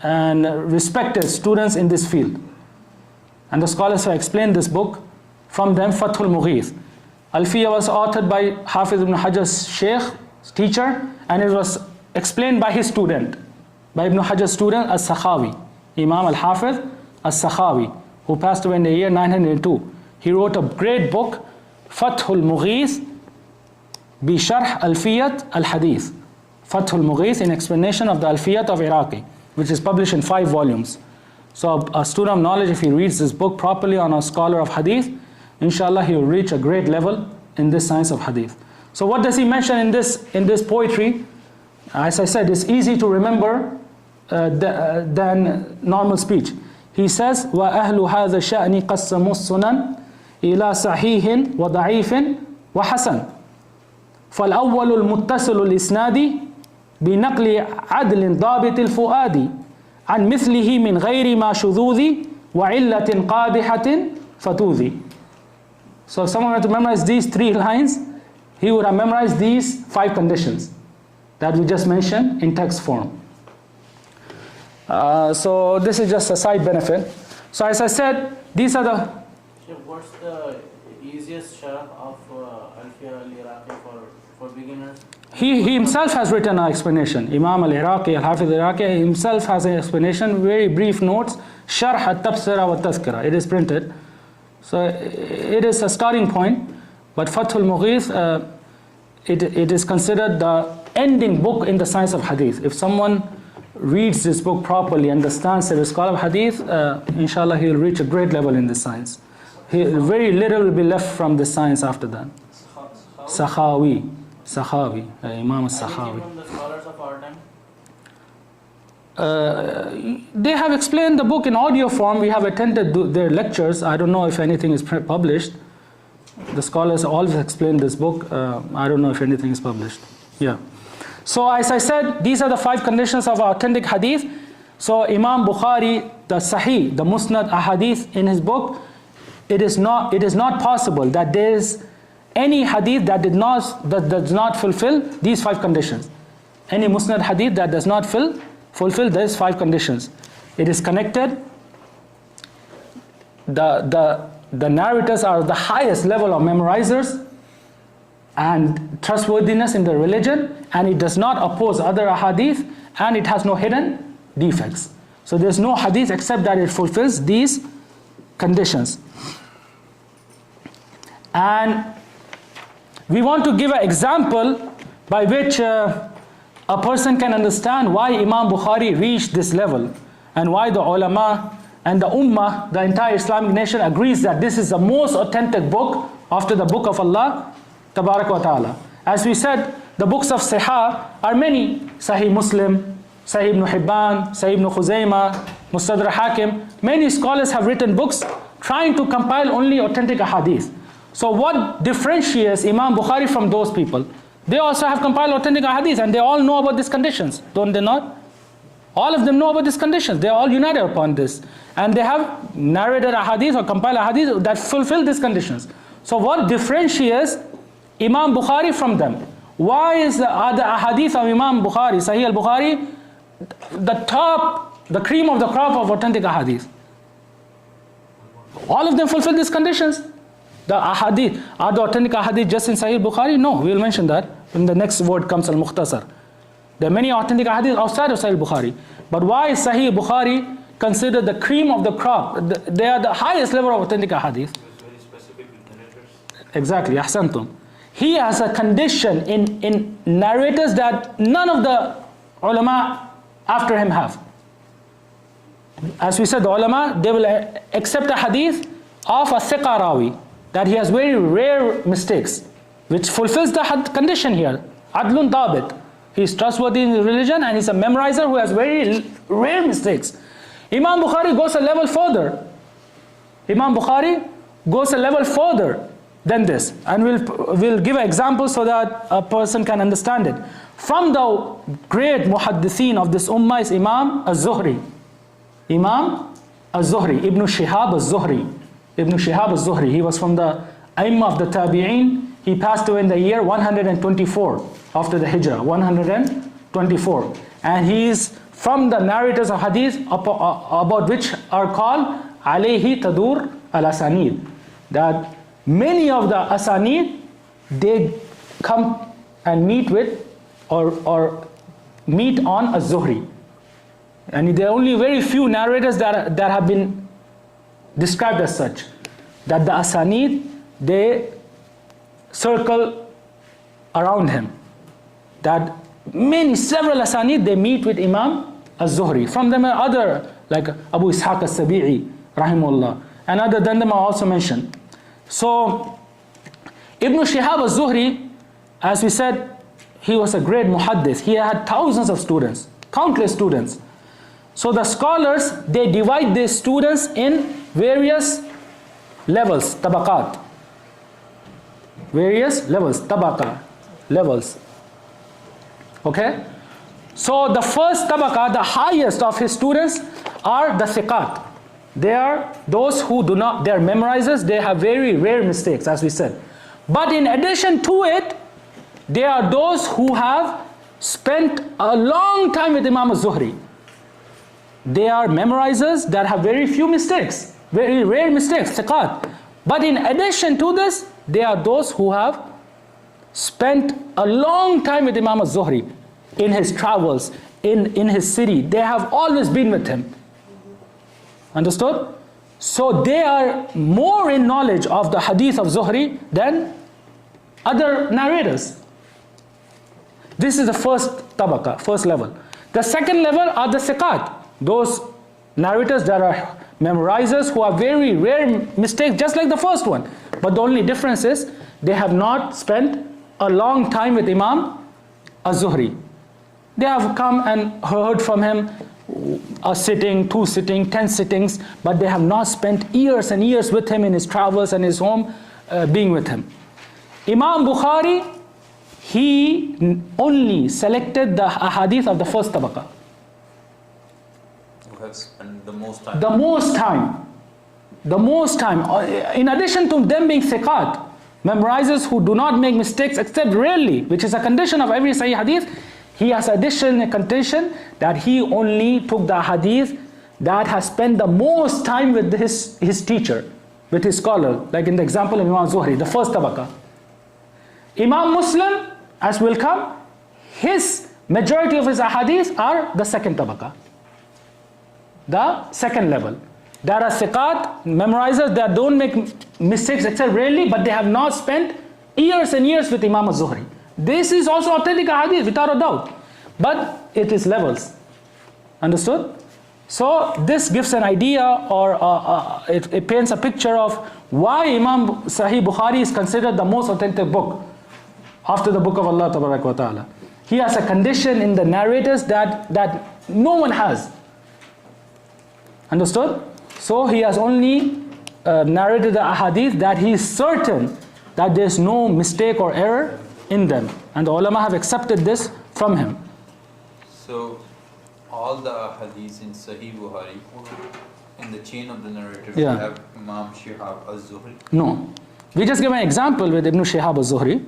and respected students in this field. And the scholars have explained this book, from them Fathul Mughith. Alfiyya was authored by Hafiz ibn Hajar's sheikh, teacher, and it was explained by his student, by Ibn Hajar's student As-Sakhawi, Imam al-Hafiz As-Sakhawi, who passed away in the year 902. He wrote a great book, Fathul Mughith bi Sharh Alfiyat al-Hadith. Fathul Mughith, in explanation of the Alfiyat of Iraqi, which is published in 5 volumes. So a student of knowledge, if he reads this book properly on a scholar of hadith, inshallah he will reach a great level in this science of hadith. So what does he mention in this poetry? As I said, it's easy to remember than normal speech. He says, وَأَهْلُ هَذَا الشَّأْنِ قَسَّمُوا السُّنَنِ إِلَى صَحِيحٍ وَضَعِيفٍ وَحَسَنٍ فَالْأَوَّلُ الْمُتَّصِلُ الْإِسْنَادِ بِنَقْلِ عَدْلٍ ضَابِطِ الْفُؤَادِ عن مثله من غير ما شذوذ وعلة قادحة فتوذي. So if someone had to memorize these 3 lines, he would have memorized these 5 conditions that we just mentioned in text form. So this is just a side benefit. So as I said, these are the... What's the easiest sharh of Alfiya al-Iraqi for beginners? He himself has written an explanation. Imam al-Iraqi, al-Hafiz al-Iraqi himself has an explanation, very brief notes, Sharh al-Tabsira wa Tazkira. It is printed. So it is a starting point, but Fath al-Mughith, it is considered the ending book in the science of hadith. If someone reads this book properly, understands the scholar of hadith, inshallah he will reach a great level in this science. Very little will be left from this science after that. Sakhawi, Imam al-Sakhawi. From the scholars of our time? They have explained the book in audio form. We have attended their lectures. I don't know if anything is published. The scholars always explain this book. I don't know if anything is published. Yeah. So as I said, these are the 5 conditions of authentic hadith. So Imam Bukhari, the Sahih, the Musnad Ahadith in his book, it is not possible that there is any hadith that does not fulfill these 5 conditions. Any Musnad hadith that does not fulfill these 5 conditions. It is connected. The narrators are the highest level of memorizers and trustworthiness in the religion, and it does not oppose other ahadith, and it has no hidden defects. So there's no hadith except that it fulfills these conditions. And we want to give an example by which a person can understand why Imam Bukhari reached this level, and why the ulama and the ummah, the entire Islamic nation, agrees that this is the most authentic book after the book of Allah Tabarak wa Ta'ala. As we said, the books of Sahih are many. Sahih Muslim, Sahih Ibn Hibban, Sahih Ibn Khuzaymah, Mustadrak Hakim. Many scholars have written books trying to compile only authentic ahadith. So what differentiates Imam Bukhari from those people? They also have compiled authentic ahadith, and they all know about these conditions, don't they not? All of them know about these conditions. They are all united upon this. And they have narrated ahadith or compiled ahadith that fulfill these conditions. So what differentiates Imam Bukhari from them? Why is the ahadith of Imam Bukhari, Sahih al-Bukhari, the cream of the crop of authentic ahadith? All of them fulfill these conditions. The ahadith, are the authentic ahadith just in Sahih al-Bukhari? No, we will mention that when the next word comes, al-Mukhtasar. There are many authentic ahadith outside of Sahih al-Bukhari. But why is Sahih al-Bukhari considered the cream of the crop? They are the highest level of authentic ahadith. Very specific with narrators. Exactly, ahsantum. He has a condition in narrators that none of the ulama after him have. As we said, the ulama, they will accept a hadith of a thiqa rawi, that he has very rare mistakes, which fulfills the condition here. Adlun tabit. He is trustworthy in his religion, and he's a memorizer who has very rare mistakes. Imam Bukhari goes a level further. Imam Bukhari goes a level further than this, and we'll give an example so that a person can understand it. From the great muhaddithin of this ummah is Imam al-Zuhri. Imam al-Zuhri, Ibn Shihab al-Zuhri. Ibn Shihab al-Zuhri, he was from the Aimma of the Tabi'een. He passed away in the year 124 after the Hijrah, 124. And he is from the narrators of hadith about which are called alayhi tadur al-asanid. That many of the asanid, they come and meet with or meet on az-Zuhri. And there are only very few narrators that have been described as such. That the asanid, they circle around him. That several asanid, they meet with Imam az-Zuhri. From them are other, like Abu Ishaq al-Sabi'i, rahimahullah. And other than them are also mentioned. So, Ibn Shihab al-Zuhri, as we said, he was a great muhaddith. He had thousands of students, countless students. So the scholars, they divide these students in various levels, tabaqat. Various levels, tabaqa, levels. Okay? So the first tabaqa, the highest of his students are the thiqat. They are those who do not, they are memorizers, they have very rare mistakes, as we said. But in addition to it, there are those who have spent a long time with Imam al-Zuhri. They are memorizers that have very few mistakes, very rare mistakes, thiqat. But in addition to this, there are those who have spent a long time with Imam al-Zuhri in his travels, in his city. They have always been with him. Understood? So they are more in knowledge of the hadith of Zuhri than other narrators. This is the first tabaka, first level. The second level are the siqat, those narrators that are memorizers who are very rare mistakes, just like the first one. But the only difference is they have not spent a long time with Imam al-Zuhri. They have come and heard from him a sitting, 2 sittings, 10 sittings, but they have not spent years and years with him in his travels and his home, being with him. Imam Bukhari, he only selected the ahadith of the first tabaqah. Who have spent the most time. The most time. The most time. In addition to them being thiqat, memorizers who do not make mistakes except rarely, which is a condition of every Sahih hadith, he has additional condition that he only took the hadith that has spent the most time with his teacher, with his scholar, like in the example of Imam Zuhri, the first tabaqah. Imam Muslim, as will come, his majority of his ahadith are the second tabaqah, the second level. There are thiqat, memorizers that don't make mistakes except rarely, but they have not spent years and years with Imam al-Zuhri. This is also authentic hadith, without a doubt. But it is levels. Understood? So this gives an idea, or it paints a picture of why Imam Sahih Bukhari is considered the most authentic book after the book of Allah Tabarak wa Ta'ala. He has a condition in the narrators that no one has. Understood? So he has only narrated the ahadith that he is certain that there is no mistake or error in them. And the ulama have accepted this from him. So all the ahadith in Sahih Bukhari, in the chain of the narrators, Yeah. we have Imam Shihab al-Zuhri. No. We just give an example with Ibn Shihab al-Zuhri.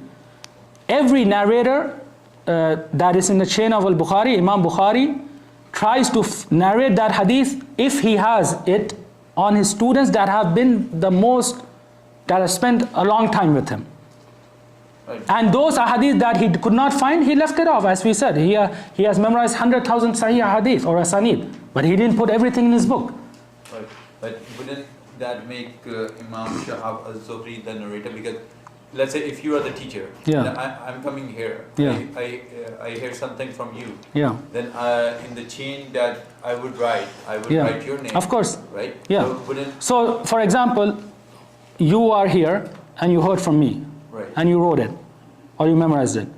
Every narrator that is in the chain of al-Bukhari, Imam Bukhari, tries to narrate that hadith if he has it on his students that have been the most, that have spent a long time with him. Right. And those ahadith that he could not find, he left it off. As we said, he has memorized 100,000 sahih hadith or asanid, but he didn't put everything in his book. Right. But wouldn't that make Imam Shihab al-Zuhri the narrator? Because let's say if you are the teacher, Yeah. then I'm coming here, Yeah. I hear something from you, Yeah. then in the chain that I would write Yeah. write your name. Of course. Right? Yeah. So wouldn't, So, for example, you are here and you heard from me, right. and you wrote it, or you memorized it.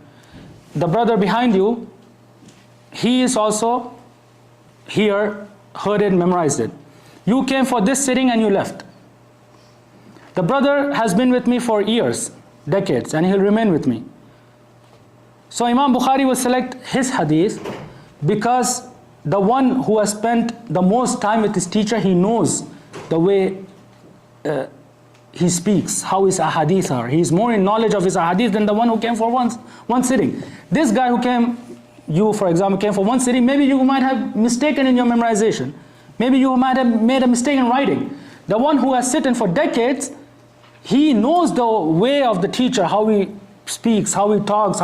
The brother behind you, he is also here, heard it, memorized it. You came for this sitting and you left. The brother has been with me for years, decades, and he'll remain with me. So Imam Bukhari will select his hadith because the one who has spent the most time with his teacher, he knows the way he speaks, how his ahadith are. He's more in knowledge of his ahadith than the one who came for one sitting. This guy who came, you for example, came for one sitting, maybe you might have mistaken in your memorization. Maybe you might have made a mistake in writing. The one who has sitting for decades, he knows the way of the teacher, how he speaks, how he talks,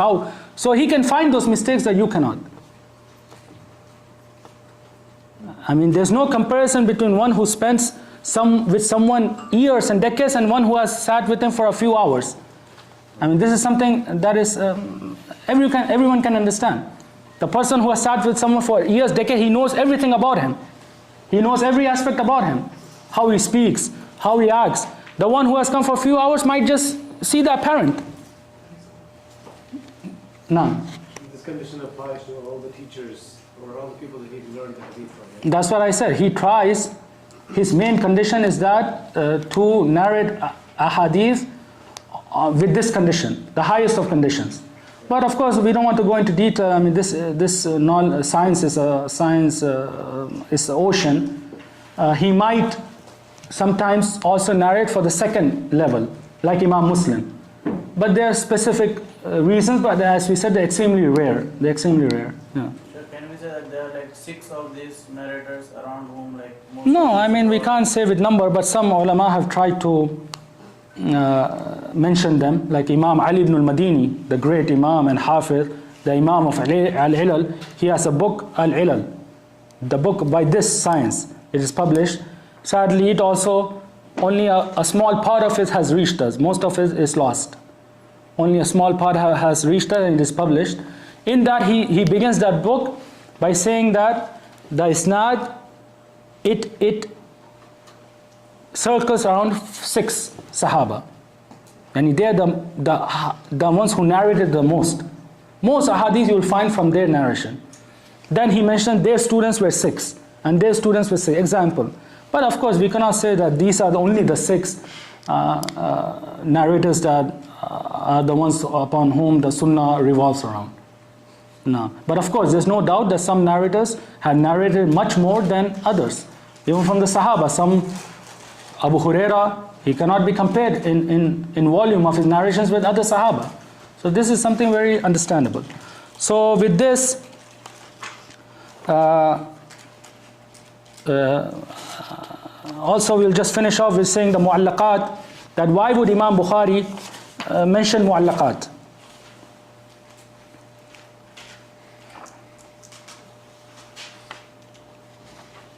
so he can find those mistakes that you cannot. I mean, there's no comparison between one who spends with someone years and decades and one who has sat with him for a few hours. I mean, this is something that is everyone can understand. The person who has sat with someone for years, decades, he knows everything about him. He knows every aspect about him, how he speaks, how he acts. The one who has come for a few hours might just see the apparent. None. This condition applies to all the teachers or all the people that he learned the hadith from. That's what I said. He tries. His main condition is that to narrate a hadith with this condition, the highest of conditions. But of course, we don't want to go into detail. I mean, this science is the ocean. He might sometimes also narrate for the second level, like Imam Muslim. But there are specific reasons, but as we said, they're extremely rare. They're extremely rare. Yeah. So can we say that there are like 6 of these narrators around whom like most No, I mean, we can't say with number, but some ulama have tried to mentioned them, like Imam Ali ibn al-Madini, the great Imam and Hafiz, the Imam of al-Ilal. He has a book, al-Ilal, the book by this science. It is published. Sadly, it also, only a small part of it has reached us. Most of it is lost. Only a small part has reached us and it is published. In that, he begins that book by saying that the isnad, it circles around 6 Sahaba. And they are the ones who narrated the most. Most ahadith you will find from their narration. Then he mentioned their students were 6, and their students were 6. Example. But of course, we cannot say that these are only the 6 narrators that are the ones upon whom the Sunnah revolves around. No. But of course, there's no doubt that some narrators have narrated much more than others. Even from the Sahaba, some Abu Huraira, he cannot be compared in volume of his narrations with other Sahaba. So this is something very understandable. So with this, also we'll just finish off with saying the mu'allaqat, that why would Imam Bukhari mention mu'allaqat?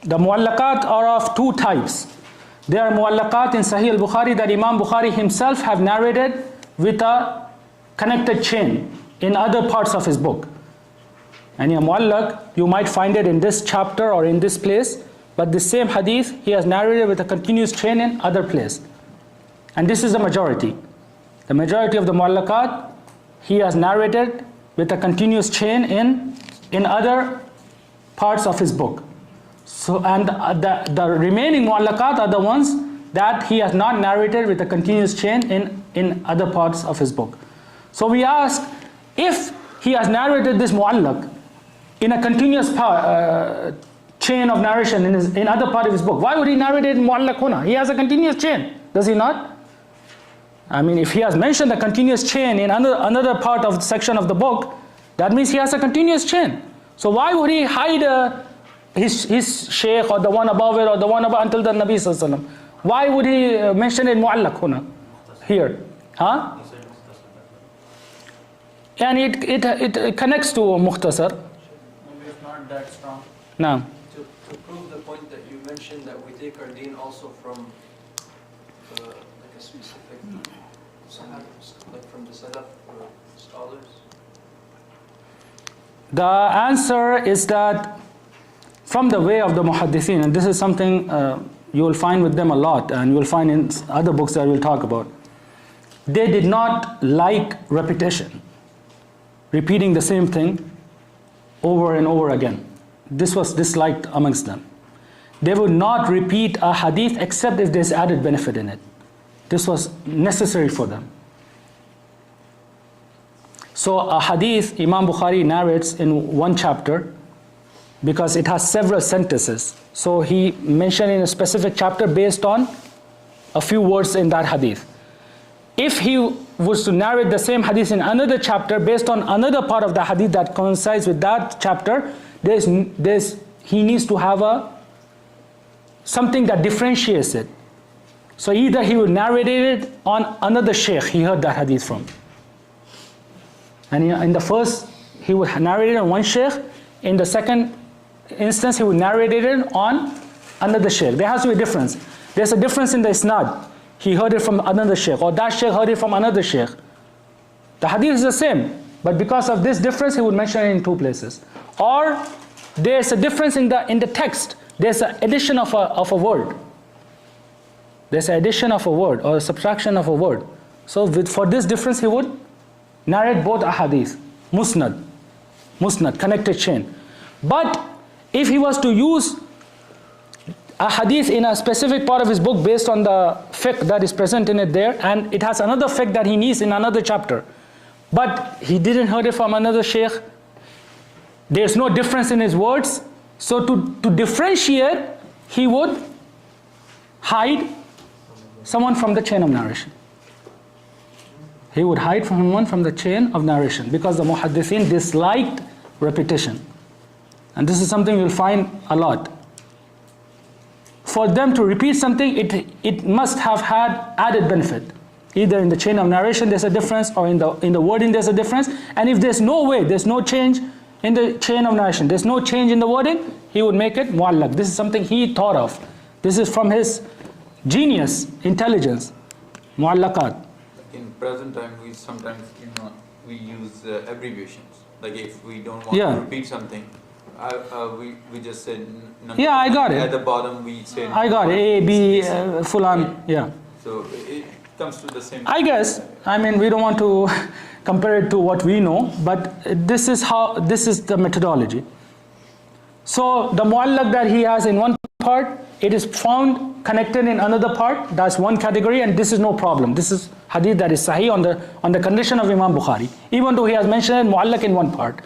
The mu'allaqat are of 2 types. There are mu'allaqat in Sahih al-Bukhari that Imam Bukhari himself have narrated with a connected chain in other parts of his book. And a mu'allaq, you might find it in this chapter or in this place, but the same hadith he has narrated with a continuous chain in other place. And this is the majority. The majority of the mu'allaqat he has narrated with a continuous chain in other parts of his book. So, and the remaining mu'allaqat are the ones that he has not narrated with a continuous chain in other parts of his book. So we ask, if he has narrated this mu'allaq in a continuous chain of narration in other part of his book, why would he narrate it in mu'allaq huna? He has a continuous chain, does he not? I mean, if he has mentioned a continuous chain in another part of the section of the book, that means he has a continuous chain. So why would he hide his shaykh or the one above it or the one above until the Nabi sallallahu alaihi wasallam? Why would he mention it mu'allaq huna here? Huh? And it connects to Mukhtasar. Maybe it's not that strong. No. To prove the point that you mentioned, that we take our deen also from like a specific like from the Salaf or scholars. The answer is that from the way of the muhaddithin, and this is something you will find with them a lot, and you will find in other books that we'll talk about. They did not like repetition, repeating the same thing over and over again. This was disliked amongst them. They would not repeat a hadith except if there's added benefit in it. This was necessary for them. So a hadith Imam Bukhari narrates in one chapter because it has several sentences. So he mentioned in a specific chapter based on a few words in that hadith. If he was to narrate the same hadith in another chapter based on another part of the hadith that coincides with that chapter, he needs to have something that differentiates it. So either he would narrate it on another shaykh he heard that hadith from. And in the first, he would narrate it on one shaykh. In the second instance, he would narrate it on another shaykh. There has to be a difference. There's a difference in the isnad. He heard it from another shaykh, or that shaykh heard it from another shaykh. The hadith is the same, but because of this difference, he would mention it in 2 places. Or there's a difference in the text. There's an addition of a word. There's an addition of a word or a subtraction of a word. So for this difference, he would narrate both ahadith, musnad, connected chain. But if he was to use a hadith in a specific part of his book based on the fiqh that is present in it there, and it has another fiqh that he needs in another chapter, but he didn't hear it from another shaykh, there's no difference in his words, so to differentiate, he would hide someone from the chain of narration. He would hide someone from the chain of narration because the muhaddithin disliked repetition. And this is something you'll find a lot. For them to repeat something, it must have had added benefit. Either in the chain of narration there's a difference, or in the wording there's a difference. And if there's no way, there's no change in the chain of narration, there's no change in the wording, he would make it mu'allaq. This is something he thought of. This is from his genius, intelligence. Mu'allaqat. In present time, we sometimes, we use abbreviations. Like if we don't want to repeat something, we just say number. Yeah, I got it. At the bottom we say. I got it. A, B, fulan. Yeah. So it comes to the same. I guess. I mean, we don't want to compare it to what we know, but this is the methodology. So the mu'allaq that he has in one part, it is found connected in another part. That's one category, and this is no problem. This is hadith that is sahih on the condition of Imam Bukhari. Even though he has mentioned mu'allaq in one part,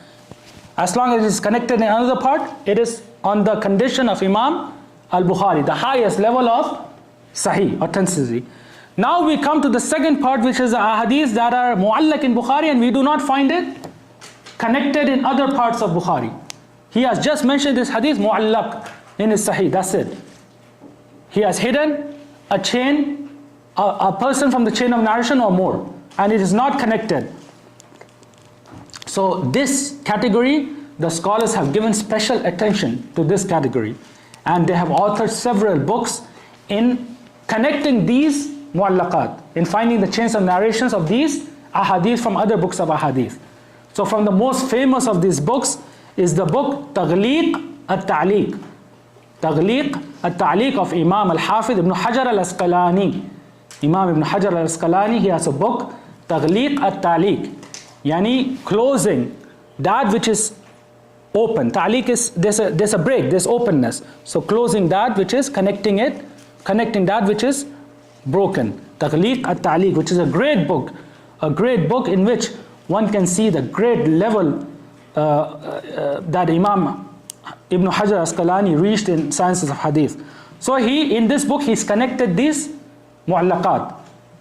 as long as it is connected in another part, it is on the condition of Imam al-Bukhari, the highest level of sahih, authenticity. Now we come to the second part, which is the ahadith that are mu'allaq in Bukhari, and we do not find it connected in other parts of Bukhari. He has just mentioned this hadith mu'allaq in his sahih, that's it. He has hidden a chain, a person from the chain of narration or more, and it is not connected. So this category, the scholars have given special attention to this category, and they have authored several books in connecting these mu'allaqat, in finding the chains of narrations of these ahadith from other books of ahadith. So from the most famous of these books is the book Taghliq at-Ta'liq. Taghliq at-Ta'liq of Imam al-Hafidh Ibn Hajar al-Asqalani. Imam Ibn Hajar al-Asqalani, he has a book, Taghliq at-Ta'liq. Yani closing that which is open. Ta'liq is, there's a break, there's openness. So closing that which is connecting that which is broken. Taghliq at-Ta'liq, which is a great book in which one can see the great level that Imam Ibn Hajar Asqalani reached in sciences of hadith. So in this book he's connected these mu'allaqat.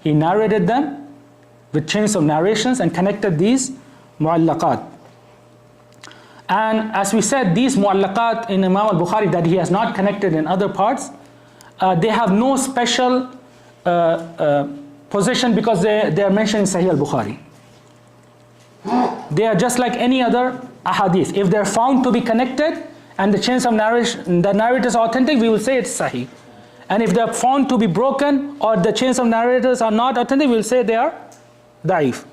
He narrated them with chains of narrations and connected these mu'allaqat. And as we said, these mu'allaqat in Imam al-Bukhari that he has not connected in other parts, they have no special position because they are mentioned in Sahih al-Bukhari. They are just like any other ahadith. If they are found to be connected and the chains of narration, the narrators are authentic, we will say it's sahih. And if they are found to be broken or the chains of narrators are not authentic, we will say they are da'if.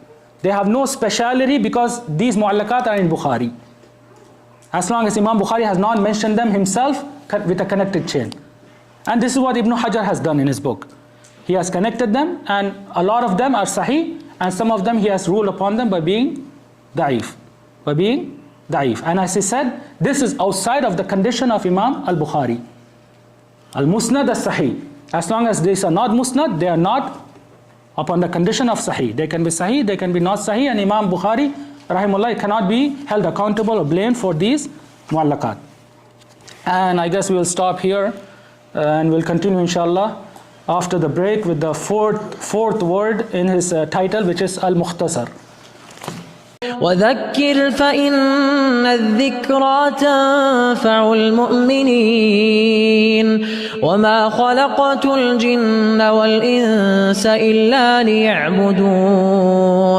They have no speciality because these mu'allaqat are in Bukhari. As long as Imam Bukhari has not mentioned them himself with a connected chain. And this is what Ibn Hajar has done in his book. He has connected them, and a lot of them are sahih, and some of them he has ruled upon them by being da'if. And as he said, this is outside of the condition of Imam al-Bukhari. Al-Musnad as-Sahih. As long as these are not Musnad, they are not upon the condition of Sahih. They can be Sahih, they can be not Sahih, and Imam Bukhari, rahimahullah, cannot be held accountable or blamed for these mu'allaqat. And I guess we will stop here, and we'll continue inshallah after the break with the fourth word in his title, which is al-Mukhtasar. وذكر فإن الذكرى تنفع المؤمنين وما خلقت الجن والإنس إلا ليعبدون